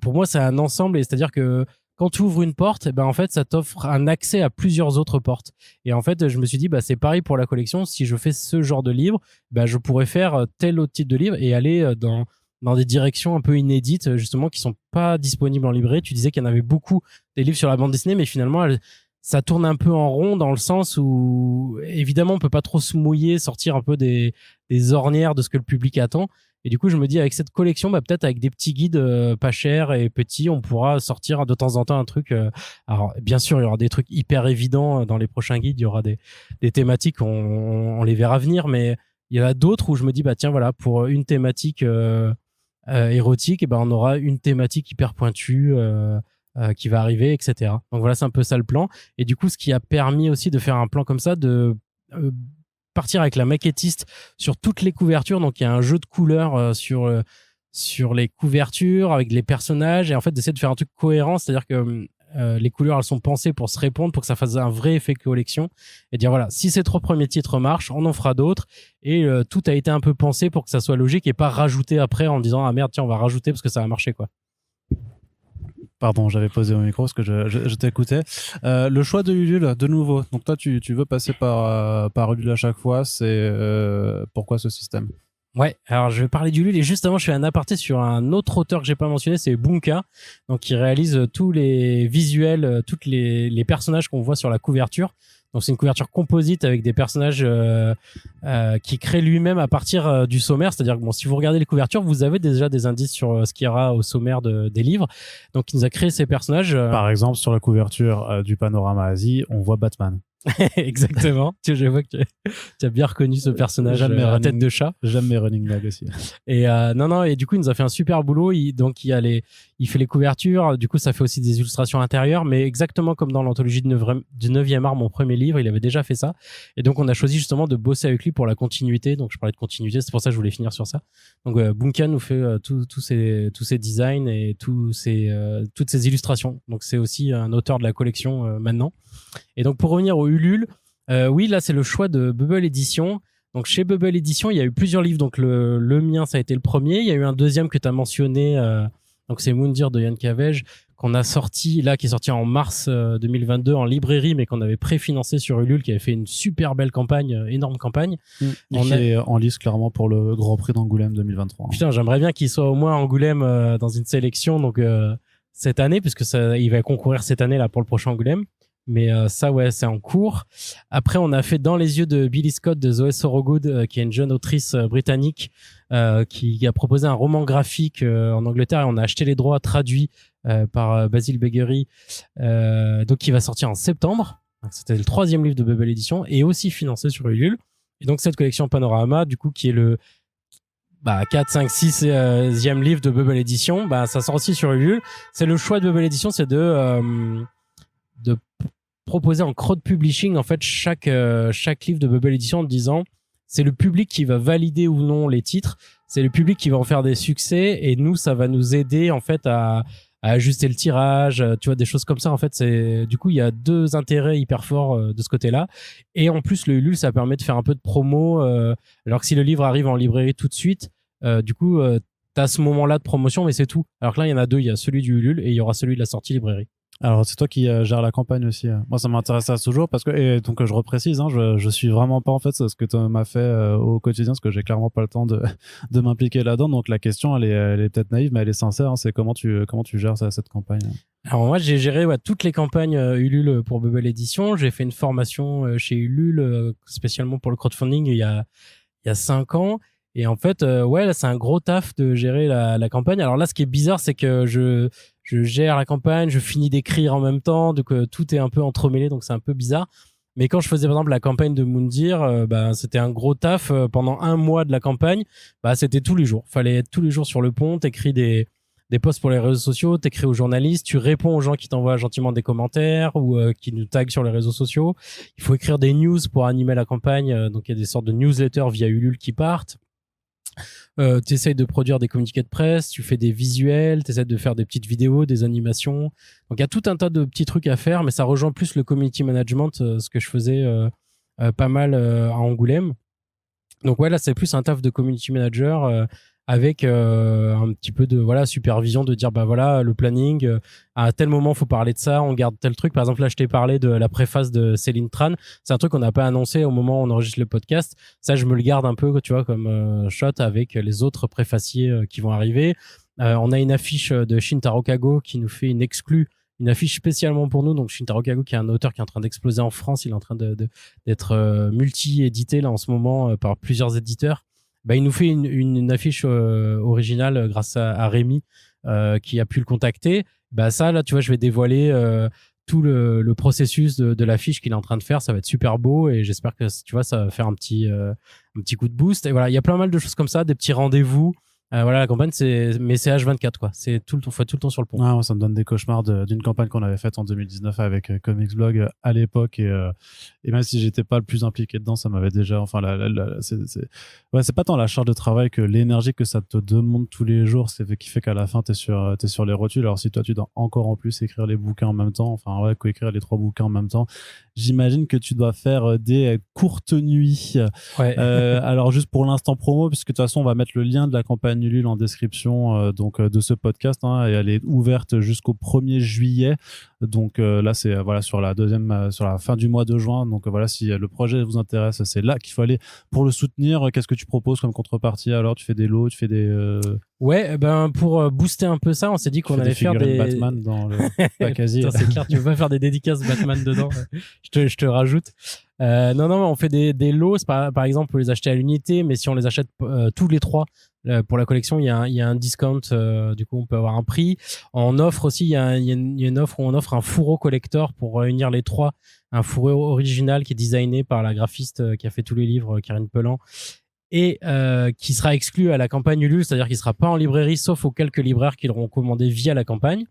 Pour moi, c'est un ensemble. Et c'est-à-dire que quand tu ouvres une porte, en fait, ça t'offre un accès à plusieurs autres portes. Et en fait, je me suis dit, c'est pareil pour la collection. Si je fais ce genre de livre, je pourrais faire tel autre type de livre et aller dans des directions un peu inédites, justement, qui sont pas disponibles en librairie. Tu disais qu'il y en avait beaucoup des livres sur la bande dessinée, mais finalement, ça tourne un peu en rond dans le sens où, évidemment, on peut pas trop se mouiller, sortir un peu des ornières de ce que le public attend. Et du coup, je me dis, avec cette collection, peut-être avec des petits guides pas chers et petits, on pourra sortir de temps en temps un truc. Alors, bien sûr, il y aura des trucs hyper évidents dans les prochains guides. Il y aura des thématiques, on les verra venir. Mais il y en a d'autres où je me dis, tiens, voilà, pour une thématique érotique, on aura une thématique hyper pointue qui va arriver, etc. Donc voilà, c'est un peu ça le plan. Et du coup, ce qui a permis aussi de faire un plan comme ça, de partir avec la maquettiste sur toutes les couvertures. Donc il y a un jeu de couleurs sur les couvertures avec les personnages et en fait d'essayer de faire un truc cohérent, c'est-à-dire que les couleurs elles sont pensées pour se répondre, pour que ça fasse un vrai effet collection et dire voilà, si ces 3 premiers titres marchent, on en fera d'autres et tout a été un peu pensé pour que ça soit logique et pas rajouté après en disant ah merde tiens on va rajouter parce que ça a marché quoi. Pardon, j'avais posé mon micro parce que je t'écoutais. Le choix de Ulule, de nouveau. Donc toi, tu veux passer par Ulule à chaque fois. C'est pourquoi ce système? Ouais, alors je vais parler d'Ulule et juste avant, je fais un aparté sur un autre auteur que j'ai pas mentionné, c'est Bunka, donc qui réalise tous les visuels, toutes les personnages qu'on voit sur la couverture. Donc c'est une couverture composite avec des personnages qui crée lui-même à partir du sommaire. C'est-à-dire que si vous regardez les couvertures, vous avez déjà des indices sur ce qu'il y aura au sommaire des livres. Donc il nous a créé ces personnages. Par exemple, sur la couverture du Panorama Asie, on voit Batman. Exactement. Je vois que tu as bien reconnu ce personnage à tête de chat. J'aime mes running gags aussi. Et non, et du coup, il nous a fait un super boulot. Il y il fait les couvertures. Du coup, ça fait aussi des illustrations intérieures, mais exactement comme dans l'anthologie du 9e art, mon premier livre, il avait déjà fait ça. Et donc, on a choisi justement de bosser avec lui pour la continuité. Donc, je parlais de continuité, c'est pour ça que je voulais finir sur ça. Donc, Bunkan nous fait tous ces designs et toutes ces illustrations. Donc, c'est aussi un auteur de la collection maintenant. Et donc, pour revenir au Ulule, oui, là, c'est le choix de Bubble Edition. Donc, chez Bubble Edition, il y a eu plusieurs livres. Donc, le mien, ça a été le premier. Il y a eu un deuxième que tu as mentionné. Donc, c'est Moundir de Yann Cavege, qu'on a sorti, là, qui est sorti en mars 2022 en librairie, mais qu'on avait préfinancé sur Ulule, qui avait fait une super belle campagne, énorme campagne. Qui est en lice clairement pour le Grand Prix d'Angoulême 2023. Putain, j'aimerais bien qu'il soit au moins à Angoulême dans une sélection, donc cette année, puisque il va concourir cette année là pour le prochain Angoulême. Mais ça, ouais, c'est en cours. Après, on a fait Dans les yeux de Billy Scott de Zoé Sorogood, qui est une jeune autrice britannique qui a proposé un roman graphique en Angleterre, et on a acheté les droits traduits par Basil Beggery, donc qui va sortir en septembre. Donc, c'était le 3e livre de Bubble Edition et aussi financé sur Ulule. Et donc cette collection Panorama, du coup, qui est le 4, 5, 6e livre de Bubble Edition, ça sort aussi sur Ulule. C'est le choix de Bubble Edition, c'est de proposer en crowd publishing en fait chaque livre de Bubble Edition en disant c'est le public qui va valider ou non les titres, c'est le public qui va en faire des succès, et nous ça va nous aider en fait à ajuster le tirage, tu vois, des choses comme ça. En fait, c'est du coup il y a 2 intérêts hyper forts de ce côté-là, et en plus le Ulule ça permet de faire un peu de promo, alors que si le livre arrive en librairie tout de suite, du coup t'as ce moment-là de promotion, mais c'est tout. Alors que là il y en a 2, il y a celui du Ulule et il y aura celui de la sortie librairie. Alors, c'est toi qui gères la campagne aussi. Moi, ça m'intéresse toujours parce que, et donc, je reprécise, hein, je suis vraiment pas, en fait, ce que tu m'as fait au quotidien, parce que j'ai clairement pas le temps de m'impliquer là-dedans. Donc, la question, elle est peut-être naïve, mais elle est sincère, hein. C'est comment tu gères ça, cette campagne? Alors, moi, j'ai géré toutes les campagnes Ulule pour Bubble Edition. J'ai fait une formation chez Ulule, spécialement pour le crowdfunding il y a 5 ans. Et en fait, là, c'est un gros taf de gérer la campagne. Alors là, ce qui est bizarre, c'est que je gère la campagne, je finis d'écrire en même temps, donc tout est un peu entremêlé, donc c'est un peu bizarre. Mais quand je faisais par exemple la campagne de Moundir, c'était un gros taf pendant 1 mois de la campagne. C'était tous les jours. Fallait être tous les jours sur le pont, t'écris des posts pour les réseaux sociaux, t'écris aux journalistes, tu réponds aux gens qui t'envoient gentiment des commentaires ou qui nous taguent sur les réseaux sociaux. Il faut écrire des news pour animer la campagne, donc il y a des sortes de newsletters via Ulule qui partent. Tu essayes de produire des communiqués de presse, tu fais des visuels, tu essaies de faire des petites vidéos, des animations. Donc il y a tout un tas de petits trucs à faire, mais ça rejoint plus le community management, ce que je faisais pas mal à Angoulême. Donc là c'est plus un taf de community manager avec un petit peu de supervision, de dire le planning, à tel moment faut parler de ça, on garde tel truc. Par exemple là je t'ai parlé de la préface de Céline Tran, c'est un truc qu'on n'a pas annoncé au moment où on enregistre le podcast. Ça je me le garde un peu, tu vois, comme shot avec les autres préfaciers qui vont arriver. On a une affiche de Shintaro Kago qui nous fait une affiche spécialement pour nous. Donc Shintaro Kago, qui est un auteur qui est en train d'exploser en France, il est en train d'être multi-édité là en ce moment par plusieurs éditeurs. Il nous fait une affiche originale grâce à Rémi qui a pu le contacter. Ça là, tu vois, je vais dévoiler tout le processus de l'affiche qu'il est en train de faire. Ça va être super beau et j'espère que tu vois, ça va faire un petit coup de boost. Et voilà, il y a plein mal de choses comme ça, des petits rendez-vous. La campagne, c'est H24 quoi. C'est tout le temps, faut être tout le temps sur le pont. Ah, ça me donne des cauchemars d'une campagne qu'on avait faite en 2019 avec Comics Blog à l'époque, et même si j'étais pas le plus impliqué dedans, ça m'avait déjà, enfin c'est pas tant la charge de travail que l'énergie que ça te demande tous les jours, c'est qui fait qu'à la fin t'es sur les rotules. Alors si toi tu dois encore en plus écrire les bouquins en même temps, coécrire les 3 bouquins en même temps, j'imagine que tu dois faire des courtes nuits. Ouais. Alors juste pour l'instant promo, puisque de toute façon on va mettre le lien de la campagne Ulule en description de ce podcast, et elle est ouverte jusqu'au 1er juillet. Donc là c'est sur la fin du mois de juin. Donc si le projet vous intéresse, c'est là qu'il faut aller pour le soutenir. Qu'est-ce que tu proposes comme contrepartie? Alors tu fais des lots, tu fais des Ouais, pour booster un peu ça, on s'est dit qu'on allait faire des Batman dans le Pacasier. C'est clair, tu veux pas faire des dédicaces Batman dedans. Je te rajoute. Non, on fait des lots. Par exemple, on peut les acheter à l'unité, mais si on les achète tous les 3 pour la collection, il y a un discount. Du coup, on peut avoir un prix. En offre aussi, il y a une offre où on offre un fourreau collector pour réunir les 3. Un fourreau original qui est designé par la graphiste qui a fait tous les livres, Karine Pellan. et qui sera exclu à la campagne Ulule, c'est-à-dire qu'il sera pas en librairie sauf aux quelques libraires qui l'auront commandé via la campagne.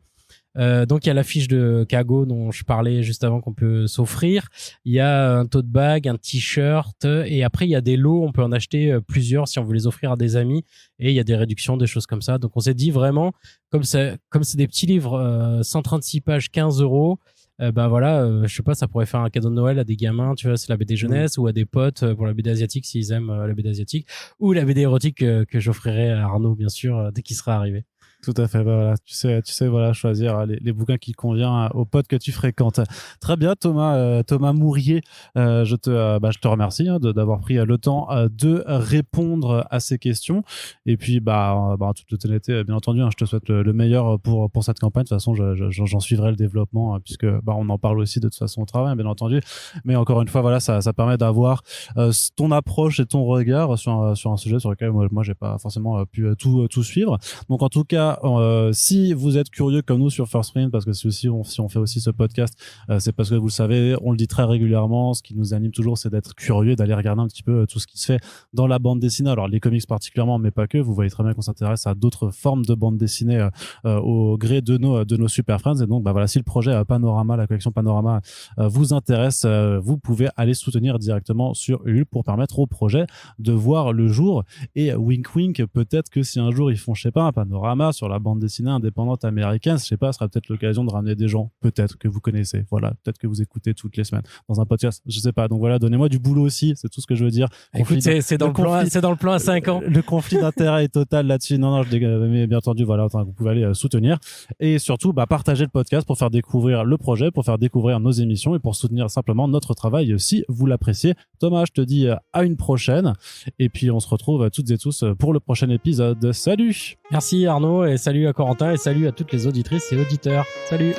Donc il y a la fiche de Kago dont je parlais juste avant qu'on peut s'offrir. Il y a un tote bag, un t-shirt et après il y a des lots, on peut en acheter plusieurs si on veut les offrir à des amis et il y a des réductions, des choses comme ça. Donc on s'est dit vraiment comme c'est des petits livres 136 pages, 15 €. Je sais pas, ça pourrait faire un cadeau de Noël à des gamins, tu vois, c'est la BD jeunesse ou à des potes pour la BD asiatique s'ils aiment la BD asiatique ou la BD érotique que j'offrirai à Arnaud bien sûr dès qu'il sera arrivé. Tout à fait. Voilà, tu sais, voilà, choisir les bouquins qui conviennent aux potes que tu fréquentes. Très bien, Thomas Mourier. Je te remercie d'avoir pris le temps de répondre à ces questions. Et puis, en toute honnêteté, bien entendu, je te souhaite le meilleur pour cette campagne. De toute façon, j'en suivrai le développement puisque on en parle aussi de toute façon au travail, bien entendu. Mais encore une fois, voilà, ça permet d'avoir ton approche et ton regard sur un sujet sur lequel moi j'ai pas forcément pu tout suivre. Donc, en tout cas, si vous êtes curieux comme nous sur First Print, parce que si on fait aussi ce podcast, c'est parce que vous le savez, on le dit très régulièrement, ce qui nous anime toujours, c'est d'être curieux, d'aller regarder un petit peu tout ce qui se fait dans la bande dessinée. Alors les comics particulièrement, mais pas que. Vous voyez très bien qu'on s'intéresse à d'autres formes de bande dessinée au gré de nos super friends. Et donc si le projet Panorama, la collection Panorama vous intéresse, vous pouvez aller soutenir directement sur Ulule pour permettre au projet de voir le jour. Et wink wink, peut-être que si un jour ils font, je sais pas, un panorama sur la bande dessinée indépendante américaine, je sais pas, ce sera peut-être l'occasion de ramener des gens, peut-être que vous connaissez, voilà, peut-être que vous écoutez toutes les semaines dans un podcast, je sais pas. Donc voilà, donnez-moi du boulot aussi, c'est tout ce que je veux dire. Écoute, c'est dans le plan à 5 ans. Le conflit d'intérêt est total là-dessus. Non, mais bien entendu, voilà, vous pouvez aller soutenir et surtout partager le podcast pour faire découvrir le projet, pour faire découvrir nos émissions et pour soutenir simplement notre travail si vous l'appréciez. Thomas, je te dis à une prochaine et puis on se retrouve toutes et tous pour le prochain épisode. Salut. Merci Arnaud et salut à Corentin et salut à toutes les auditrices et auditeurs. Salut.